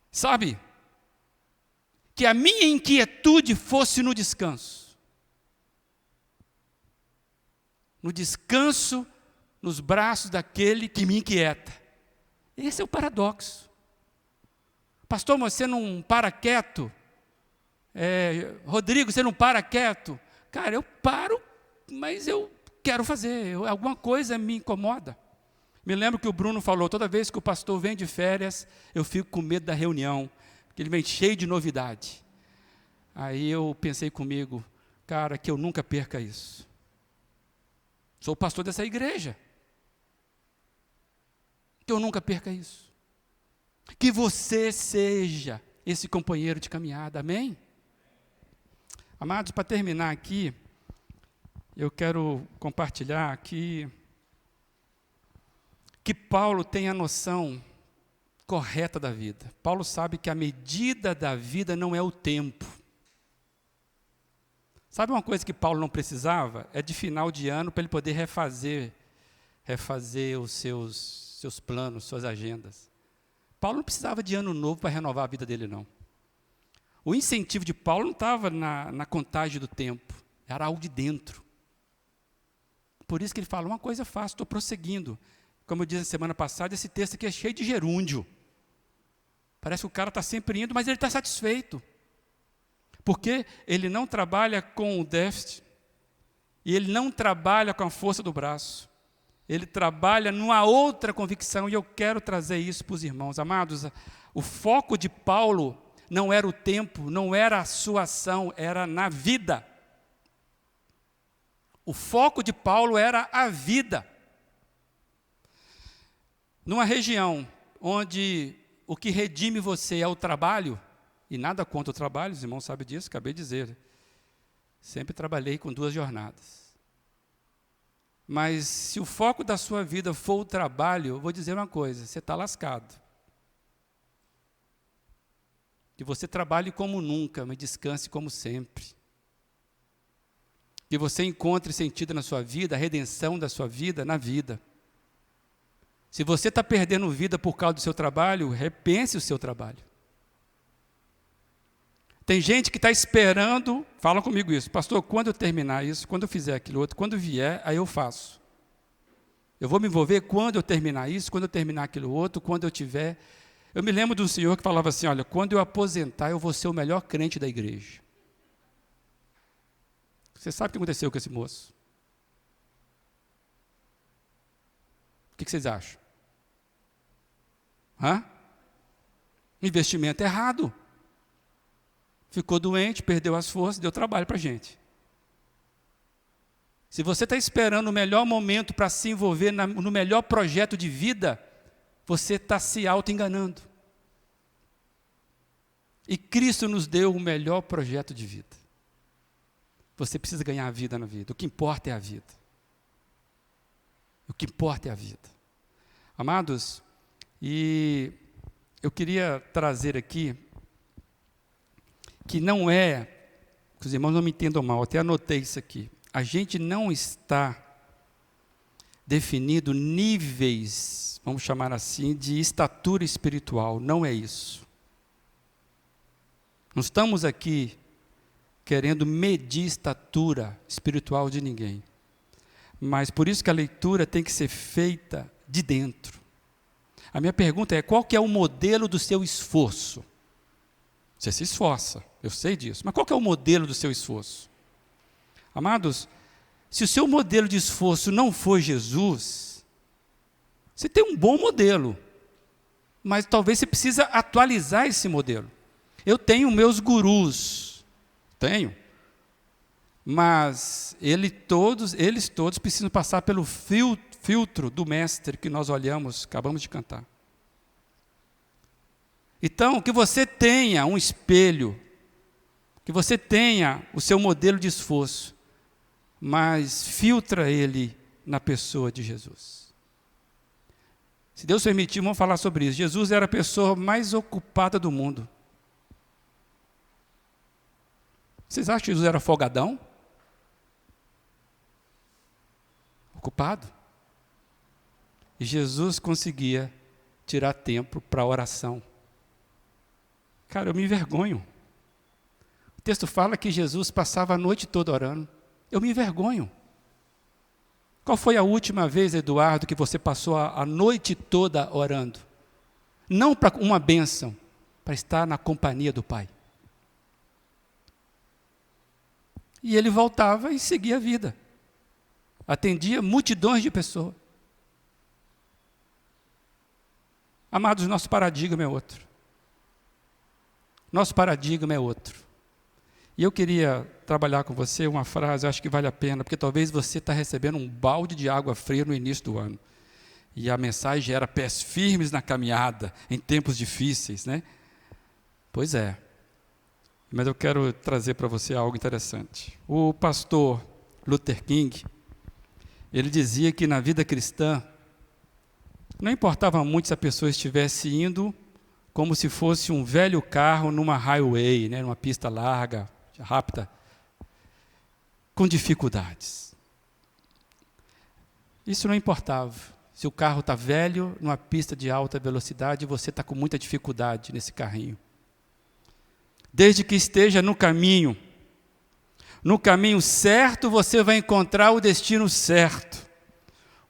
Sabe? Que a minha inquietude fosse no descanso. No descanso, nos braços daquele que me inquieta. Esse é o paradoxo. Pastor, você não para quieto? Rodrigo, você não para quieto? Cara, eu paro, mas eu quero fazer. Alguma coisa me incomoda. Me lembro que o Bruno falou, toda vez que o pastor vem de férias, eu fico com medo da reunião, porque ele vem cheio de novidade. Aí eu pensei comigo, cara, que eu nunca perca isso. Sou o pastor dessa igreja. Que eu nunca perca isso. Que você seja esse companheiro de caminhada, amém? Amados, para terminar aqui, eu quero compartilhar aqui que Paulo tem a noção correta da vida. Paulo sabe que a medida da vida não é o tempo. Sabe uma coisa que Paulo não precisava? É de final de ano para ele poder refazer os seus planos, suas agendas. Paulo não precisava de ano novo para renovar a vida dele, não. O incentivo de Paulo não estava na contagem do tempo, era algo de dentro. Por isso que ele fala, uma coisa fácil, estou prosseguindo. Como eu disse na semana passada, esse texto aqui é cheio de gerúndio. Parece que o cara está sempre indo, mas ele está satisfeito. Porque ele não trabalha com o déficit, e ele não trabalha com a força do braço. Ele trabalha numa outra convicção, e eu quero trazer isso para os irmãos. Amados, o foco de Paulo não era o tempo, não era a sua ação, era na vida. O foco de Paulo era a vida. Numa região onde o que redime você é o trabalho, e nada contra o trabalho, os irmãos sabem disso, acabei de dizer. Sempre trabalhei com 2 jornadas. Mas se o foco da sua vida for o trabalho, eu vou dizer uma coisa, você está lascado. Que você trabalhe como nunca, mas descanse como sempre. Que você encontre sentido na sua vida, a redenção da sua vida na vida. Se você está perdendo vida por causa do seu trabalho, repense o seu trabalho. Tem gente que está esperando, fala comigo isso, pastor, quando eu terminar isso, quando eu fizer aquilo outro, quando vier, aí eu faço. Eu vou me envolver quando eu terminar isso, quando eu terminar aquilo outro, quando eu tiver. Eu me lembro de um senhor que falava assim, olha, quando eu aposentar, eu vou ser o melhor crente da igreja. Você sabe o que aconteceu com esse moço? O que vocês acham? Investimento errado. Ficou doente, perdeu as forças, deu trabalho para a gente. Se você está esperando o melhor momento para se envolver no melhor projeto de vida, você está se auto-enganando. E Cristo nos deu o melhor projeto de vida. Você precisa ganhar a vida na vida. O que importa é a vida. O que importa é a vida. Amados, e eu queria trazer aqui que não é, que os irmãos não me entendam mal, até anotei isso aqui. A gente não está definindo níveis, vamos chamar assim, de estatura espiritual. Não é isso. Não estamos aqui querendo medir estatura espiritual de ninguém. Mas por isso que a leitura tem que ser feita de dentro. A minha pergunta é, qual que é o modelo do seu esforço? Você se esforça, eu sei disso. Mas qual que é o modelo do seu esforço? Amados, se o seu modelo de esforço não for Jesus, você tem um bom modelo, mas talvez você precisa atualizar esse modelo. Eu tenho meus gurus, mas eles todos precisam passar pelo filtro do mestre que nós olhamos, acabamos de cantar. Então, que você tenha um espelho, que você tenha o seu modelo de esforço, mas filtra ele na pessoa de Jesus. Se Deus permitir, vamos falar sobre isso. Jesus era a pessoa mais ocupada do mundo. Vocês acham que Jesus era folgadão? Ocupado. E Jesus conseguia tirar tempo para a oração. Cara, eu me envergonho. O texto fala que Jesus passava a noite toda orando. Eu me envergonho. Qual foi a última vez, Eduardo, que você passou a noite toda orando? Não para uma bênção, para estar na companhia do Pai. E ele voltava e seguia a vida. Atendia multidões de pessoas. Amados, nosso paradigma é outro. Nosso paradigma é outro. E eu queria trabalhar com você uma frase, eu acho que vale a pena, porque talvez você está recebendo um balde de água fria no início do ano. E a mensagem era pés firmes na caminhada, em tempos difíceis, né? Pois é. Mas eu quero trazer para você algo interessante. O pastor Luther King, ele dizia que na vida cristã, não importava muito se a pessoa estivesse indo como se fosse um velho carro numa highway, né, numa pista larga, rápida, com dificuldades. Isso não importava. Se o carro está velho, numa pista de alta velocidade, você está com muita dificuldade nesse carrinho. Desde que esteja no caminho certo, você vai encontrar o destino certo.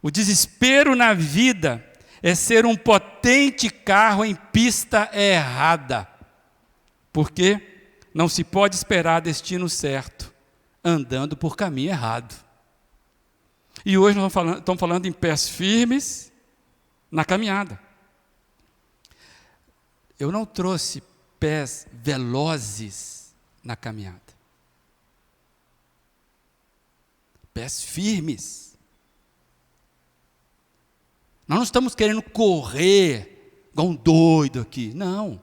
O desespero na vida é ser um potente carro em pista errada. Porque não se pode esperar destino certo andando por caminho errado. E hoje nós estamos falando em pés firmes na caminhada. Eu não trouxe pés velozes na caminhada. Pés firmes. Nós não estamos querendo correr igual um doido aqui. Não.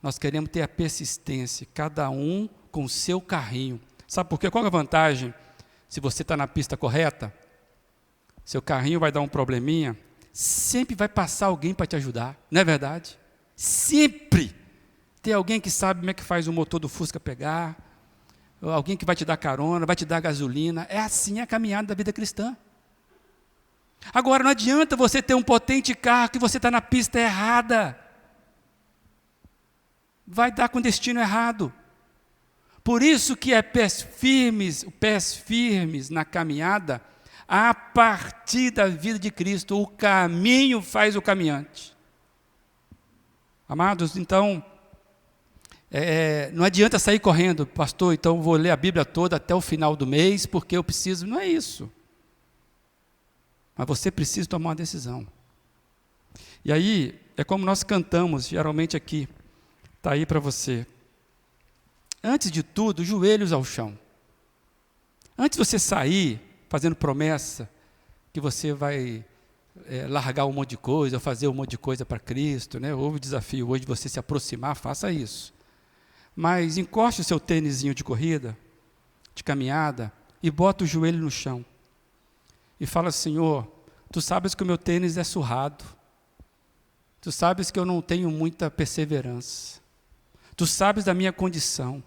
Nós queremos ter a persistência, cada um com o seu carrinho. Sabe por quê? Qual é a vantagem? Se você está na pista correta, seu carrinho vai dar um probleminha, sempre vai passar alguém para te ajudar. Não é verdade? Sempre. Tem alguém que sabe como é que faz o motor do Fusca pegar, alguém que vai te dar carona, vai te dar gasolina. É assim a caminhada da vida cristã. Agora, não adianta você ter um potente carro que você está na pista errada. Vai dar com destino errado. Por isso que é pés firmes na caminhada, a partir da vida de Cristo. O caminho faz o caminhante. Amados, então, não adianta sair correndo, pastor, então vou ler a Bíblia toda até o final do mês, porque eu preciso. Não é isso. Mas você precisa tomar uma decisão. E aí, é como nós cantamos, geralmente aqui, está aí para você. Antes de tudo, joelhos ao chão. Antes de você sair fazendo promessa que você vai largar um monte de coisa, fazer um monte de coisa para Cristo, né? Houve o desafio hoje de você se aproximar, faça isso. Mas encoste o seu tênisinho de corrida, de caminhada, e bota o joelho no chão. E fala, Senhor, Tu sabes que o meu tênis é surrado. Tu sabes que eu não tenho muita perseverança. Tu sabes da minha condição.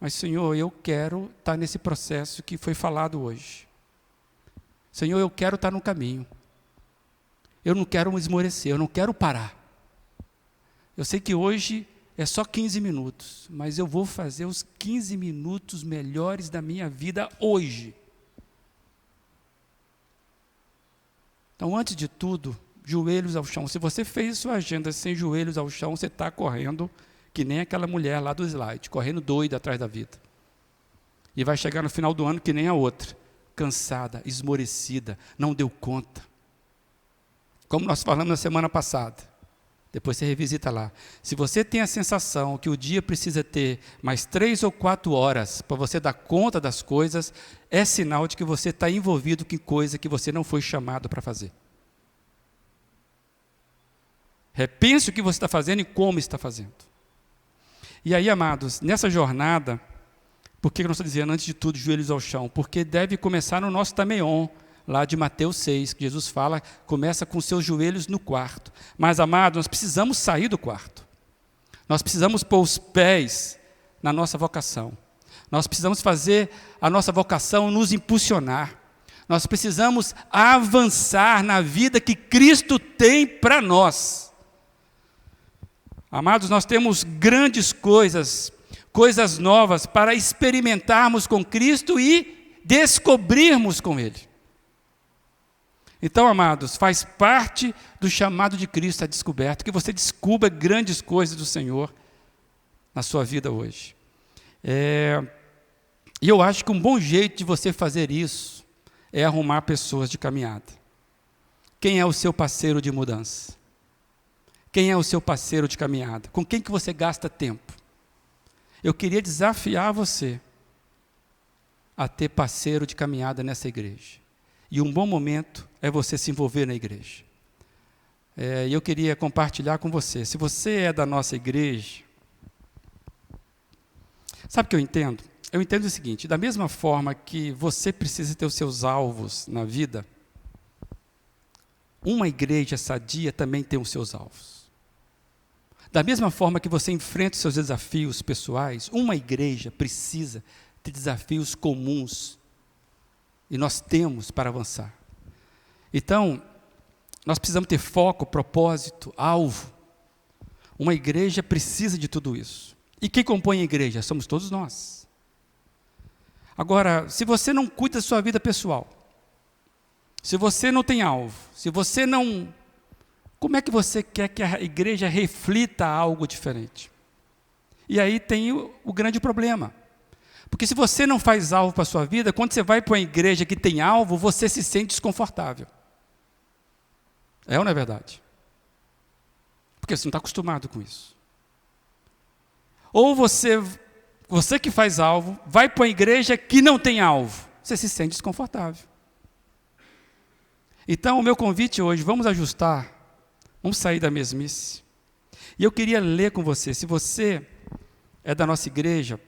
Mas, Senhor, eu quero estar nesse processo que foi falado hoje. Senhor, eu quero estar no caminho. Eu não quero me esmorecer, eu não quero parar. Eu sei que hoje é só 15 minutos, mas eu vou fazer os 15 minutos melhores da minha vida hoje. Então, antes de tudo, joelhos ao chão. Se você fez sua agenda sem joelhos ao chão, você está correndo que nem aquela mulher lá do slide, correndo doida atrás da vida. E vai chegar no final do ano que nem a outra, cansada, esmorecida, não deu conta. Como nós falamos na semana passada, depois você revisita lá. Se você tem a sensação que o dia precisa ter mais 3 ou 4 horas para você dar conta das coisas, é sinal de que você está envolvido com coisa que você não foi chamado para fazer. Repense o que você está fazendo e como está fazendo. E aí, amados, nessa jornada, por que nós estamos dizendo, antes de tudo, joelhos ao chão? Porque deve começar no nosso Tameion, lá de Mateus 6, que Jesus fala, começa com seus joelhos no quarto. Mas, amados, nós precisamos sair do quarto. Nós precisamos pôr os pés na nossa vocação. Nós precisamos fazer a nossa vocação nos impulsionar. Nós precisamos avançar na vida que Cristo tem para nós. Amados, nós temos grandes coisas, coisas novas para experimentarmos com Cristo e descobrirmos com Ele. Então, amados, faz parte do chamado de Cristo a descoberta, que você descubra grandes coisas do Senhor na sua vida hoje. E eu acho que um bom jeito de você fazer isso é arrumar pessoas de caminhada. Quem é o seu parceiro de mudança? Quem é o seu parceiro de caminhada? Com quem que você gasta tempo? Eu queria desafiar você a ter parceiro de caminhada nessa igreja. E um bom momento é você se envolver na igreja. E eu queria compartilhar com você. Se você é da nossa igreja, sabe o que eu entendo? Eu entendo o seguinte: da mesma forma que você precisa ter os seus alvos na vida, uma igreja sadia também tem os seus alvos. Da mesma forma que você enfrenta os seus desafios pessoais, uma igreja precisa ter desafios comuns. E nós temos para avançar. Então, nós precisamos ter foco, propósito, alvo. Uma igreja precisa de tudo isso. E quem compõe a igreja? Somos todos nós. Agora, se você não cuida da sua vida pessoal, se você não tem alvo, se você não... Como é que você quer que a igreja reflita algo diferente? E aí tem o grande problema. Porque se você não faz alvo para a sua vida, quando você vai para uma igreja que tem alvo, você se sente desconfortável. É ou não é verdade? Porque você não está acostumado com isso. Ou você que faz alvo, vai para uma igreja que não tem alvo, você se sente desconfortável. Então, o meu convite hoje, vamos ajustar, vamos sair da mesmice. E eu queria ler com você, se você é da nossa igreja,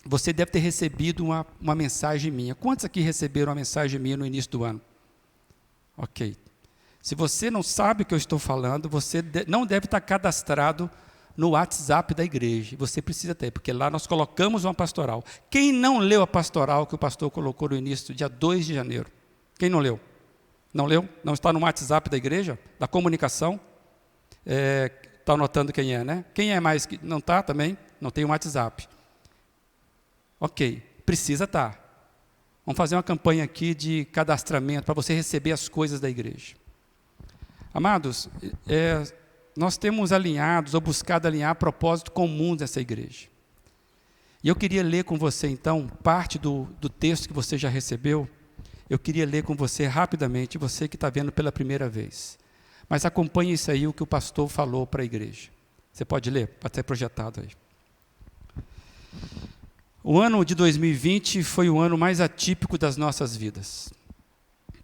você deve ter recebido uma mensagem minha. Quantos aqui receberam uma mensagem minha no início do ano? Ok. Se você não sabe o que eu estou falando, você não deve estar cadastrado no WhatsApp da igreja. Você precisa ter, porque lá nós colocamos uma pastoral. Quem não leu a pastoral que o pastor colocou no início, dia 2 de janeiro? Quem não leu? Não leu? Não está no WhatsApp da igreja? Da comunicação? Está anotando quem é, né? Quem é mais que não está também? Não tem o WhatsApp. Ok, precisa estar. Vamos fazer uma campanha aqui de cadastramento para você receber as coisas da igreja. Amados, nós temos alinhados ou buscado alinhar propósito comum dessa igreja. E eu queria ler com você, então, parte do texto que você já recebeu. Eu queria ler com você rapidamente, você que está vendo pela primeira vez. Mas acompanhe isso aí, o que o pastor falou para a igreja. Você pode ler? Pode ser projetado aí. O ano de 2020 foi o ano mais atípico das nossas vidas.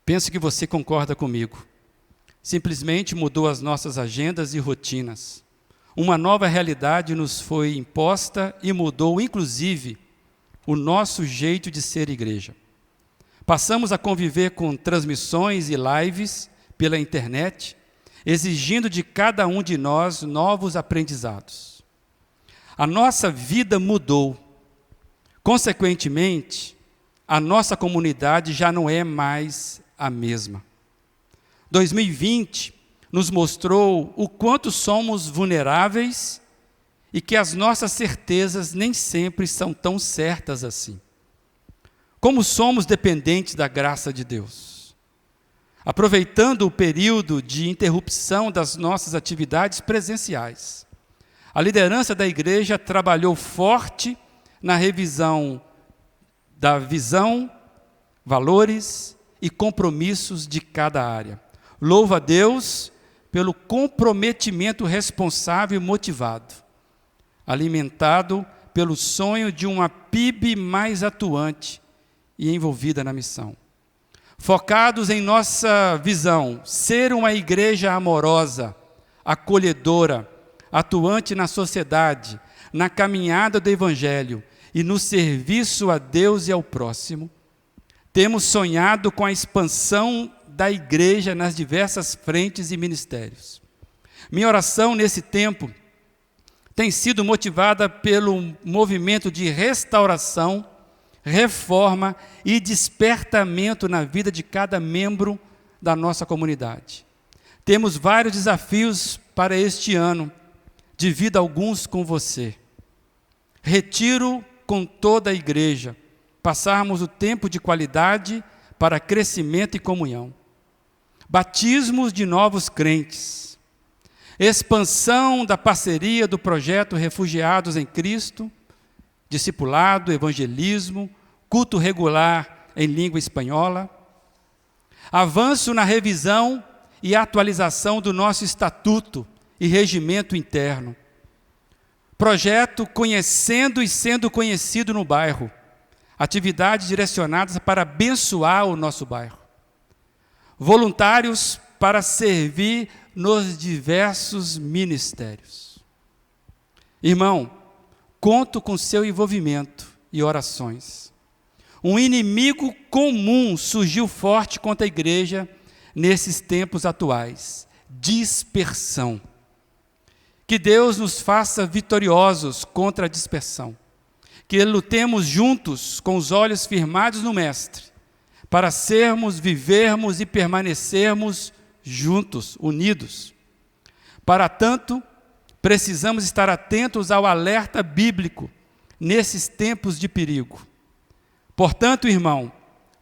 Penso que você concorda comigo. Simplesmente mudou as nossas agendas e rotinas. Uma nova realidade nos foi imposta e mudou, inclusive, o nosso jeito de ser igreja. Passamos a conviver com transmissões e lives pela internet, exigindo de cada um de nós novos aprendizados. A nossa vida mudou. Consequentemente, a nossa comunidade já não é mais a mesma. 2020 nos mostrou o quanto somos vulneráveis e que as nossas certezas nem sempre são tão certas assim. Como somos dependentes da graça de Deus. Aproveitando o período de interrupção das nossas atividades presenciais, a liderança da igreja trabalhou forte na revisão da visão, valores e compromissos de cada área. Louvo a Deus pelo comprometimento responsável e motivado, alimentado pelo sonho de uma PIB mais atuante e envolvida na missão. Focados em nossa visão, ser uma igreja amorosa, acolhedora, atuante na sociedade, na caminhada do Evangelho e no serviço a Deus e ao próximo, temos sonhado com a expansão da igreja nas diversas frentes e ministérios. Minha oração nesse tempo tem sido motivada pelo movimento de restauração, reforma e despertamento na vida de cada membro da nossa comunidade. Temos vários desafios para este ano, divido alguns com você. Retiro com toda a igreja, passarmos o tempo de qualidade para crescimento e comunhão. Batismos de novos crentes. Expansão da parceria do projeto Refugiados em Cristo, discipulado, evangelismo, culto regular em língua espanhola. Avanço na revisão e atualização do nosso estatuto e regimento interno. Projeto Conhecendo e Sendo Conhecido no Bairro. atividades direcionadas para abençoar o nosso bairro, voluntários para servir nos diversos ministérios. Irmão, conto com seu envolvimento e orações. Um inimigo comum surgiu forte contra a igreja nesses tempos atuais: dispersão. Que Deus nos faça vitoriosos contra a dispersão. Que lutemos juntos, com os olhos firmados no Mestre, para sermos, vivermos e permanecermos juntos, unidos. Para tanto, precisamos estar atentos ao alerta bíblico nesses tempos de perigo. Portanto, irmão,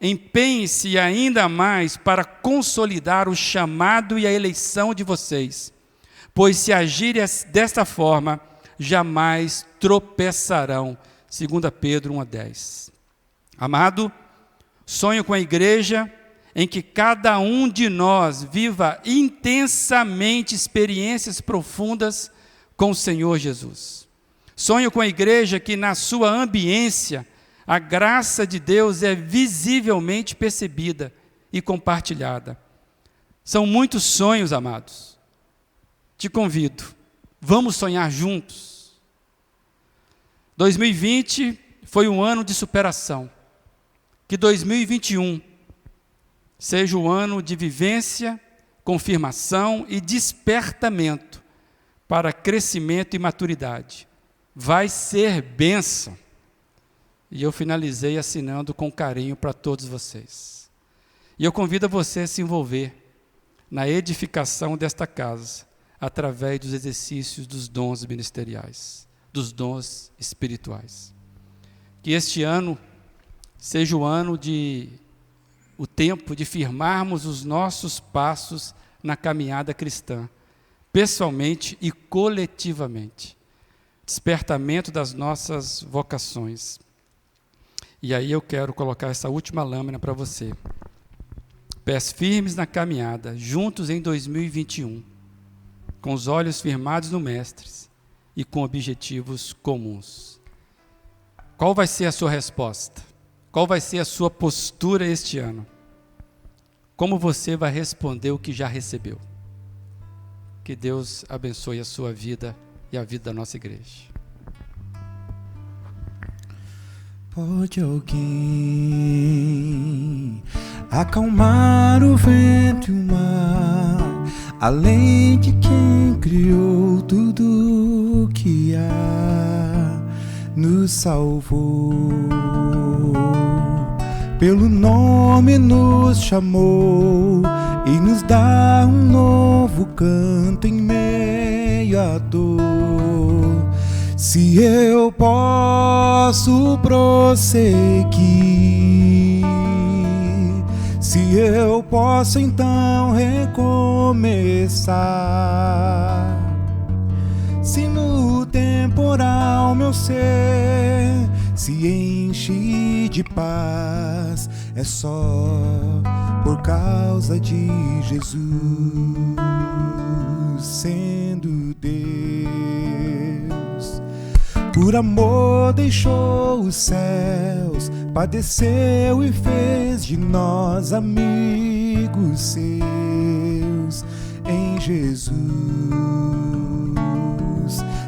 empenhe-se ainda mais para consolidar o chamado e a eleição de vocês, pois se agirem desta forma, jamais tropeçarão. 2 Pedro 1:10. Amado, sonho com a igreja em que cada um de nós viva intensamente experiências profundas com o Senhor Jesus. Sonho com a igreja que na sua ambiência a graça de Deus é visivelmente percebida e compartilhada. São muitos sonhos, amados. Te convido, vamos sonhar juntos. 2020 foi um ano de superação. Que 2021 seja o ano de vivência, confirmação e despertamento para crescimento e maturidade. Vai ser bênção. E eu finalizei assinando com carinho para todos vocês. E eu convido a você a se envolver na edificação desta casa, através dos exercícios dos dons ministeriais, dos dons espirituais. Que este ano seja o tempo de firmarmos os nossos passos na caminhada cristã, pessoalmente e coletivamente. Despertamento das nossas vocações. E aí eu quero colocar essa última lâmina para você. Pés firmes na caminhada, juntos em 2021, com os olhos firmados no Mestre e com objetivos comuns. Qual vai ser a sua resposta? Qual vai ser a sua postura este ano? Como você vai responder o que já recebeu? Que Deus abençoe a sua vida e a vida da nossa igreja. Pode alguém acalmar o vento e o mar, além de quem criou tudo que há, nos salvou, pelo nome nos chamou e nos dá um novo canto em meio à dor. Se eu posso prosseguir, se eu posso então recomeçar, se no temporal meu ser se enche de paz, é só por causa de Jesus sendo Deus. Por amor deixou os céus, padeceu e fez de nós amigos seus. Em Jesus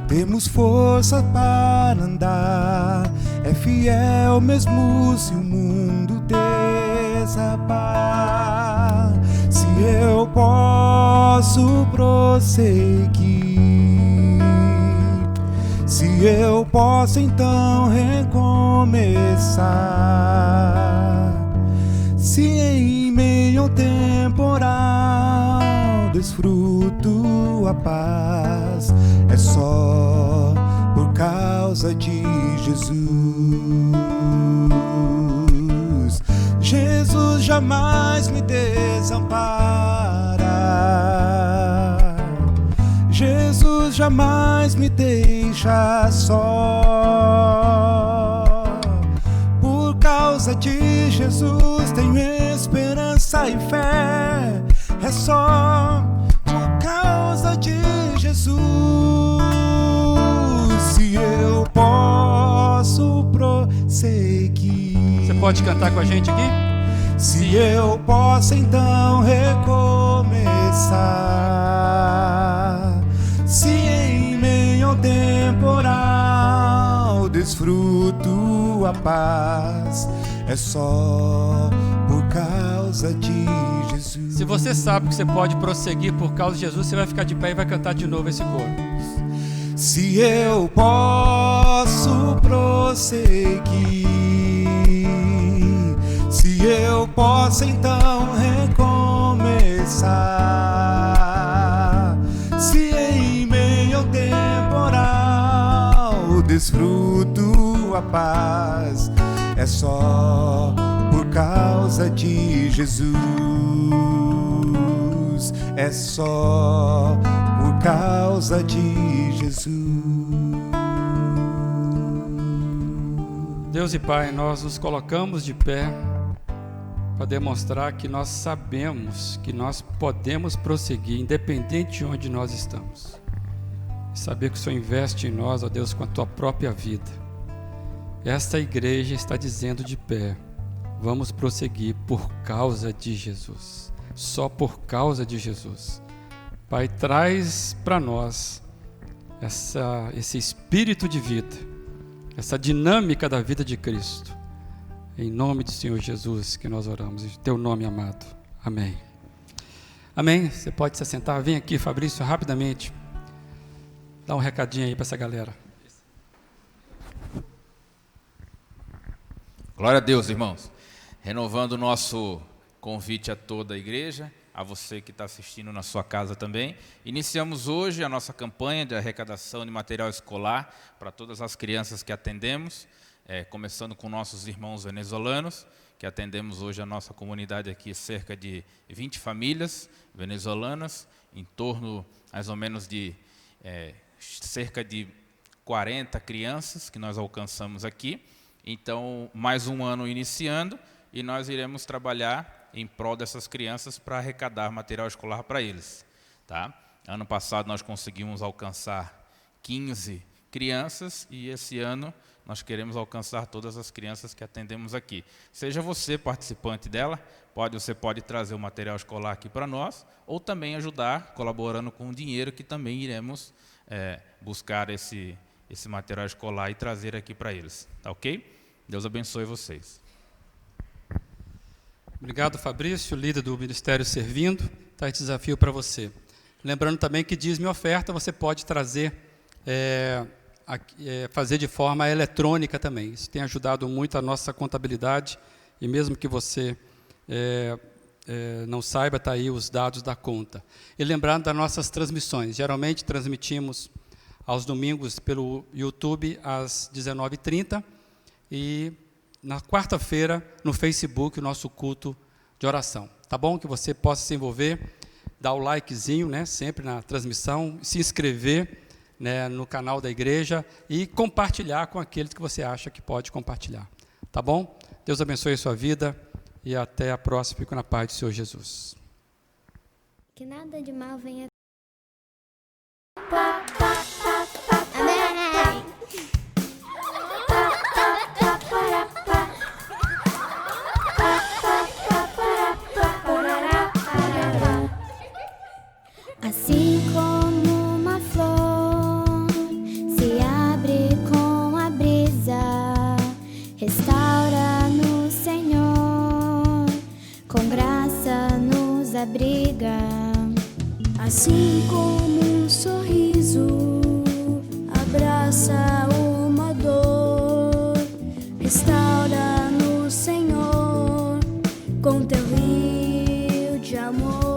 temos força para andar, é fiel mesmo se o mundo desabar. Se eu posso prosseguir, se eu posso então recomeçar, se em meio ao temporal desfruto a paz, é só por causa de Jesus. Jesus jamais me desampara, Jesus jamais me deixa só. Por causa de Jesus tenho esperança e fé, é só por causa de Jesus. Se eu posso prosseguir, pode cantar com a gente aqui? Se eu posso então recomeçar, se em meio ao temporal desfruto a paz, é só por causa de Jesus. Se você sabe que você pode prosseguir por causa de Jesus, você vai ficar de pé e vai cantar de novo esse coro. Se eu posso prosseguir, se eu posso então recomeçar, se em meio ao temporal desfruto a paz, é só por causa de Jesus, é só por causa de Jesus. Deus e Pai, nós nos colocamos de pé para demonstrar que nós sabemos que nós podemos prosseguir, independente de onde nós estamos. E saber que o Senhor investe em nós, ó Deus, com a Tua própria vida. Esta igreja está dizendo de pé, vamos prosseguir por causa de Jesus. Só por causa de Jesus. Pai, traz para nós esse espírito de vida, essa dinâmica da vida de Cristo. Em nome do Senhor Jesus que nós oramos, em Teu nome amado. Amém. Amém. Você pode se assentar. Vem aqui, Fabrício, rapidamente. Dá um recadinho aí para essa galera. Glória a Deus, irmãos. Renovando o nosso convite a toda a igreja, a você que está assistindo na sua casa também. Iniciamos hoje a nossa campanha de arrecadação de material escolar para todas as crianças que atendemos, começando com nossos irmãos venezuelanos, que atendemos hoje a nossa comunidade aqui, cerca de 20 famílias venezuelanas, em torno mais ou menos de cerca de 40 crianças que nós alcançamos aqui. Então, mais um ano iniciando, e nós iremos trabalhar em prol dessas crianças para arrecadar material escolar para eles. Tá? Ano passado nós conseguimos alcançar 15 crianças e esse ano nós queremos alcançar todas as crianças que atendemos aqui. Seja você participante dela, você pode trazer o material escolar aqui para nós, ou também ajudar colaborando com o dinheiro que também iremos buscar esse material escolar e trazer aqui para eles. Tá ok? Deus abençoe vocês. Obrigado, Fabrício, líder do Ministério Servindo. Está esse desafio para você. Lembrando também que dízimo e oferta você pode trazer, fazer de forma eletrônica também. Isso tem ajudado muito a nossa contabilidade e mesmo que você não saiba, está aí os dados da conta. E lembrando das nossas transmissões. Geralmente transmitimos aos domingos pelo YouTube às 19h30 e na quarta-feira no Facebook o nosso culto de oração. Tá bom? Que você possa se envolver, dar o likezinho, né, sempre na transmissão, se inscrever, né, no canal da igreja e compartilhar com aqueles que você acha que pode compartilhar. Tá bom? Deus abençoe a sua vida e até a próxima. Fico na paz do Senhor Jesus. Que nada de mal venha. Assim como uma flor se abre com a brisa, restaura-nos, Senhor, com graça nos abriga. Assim como um sorriso abraça uma dor, restaura-nos, Senhor, com teu rio de amor.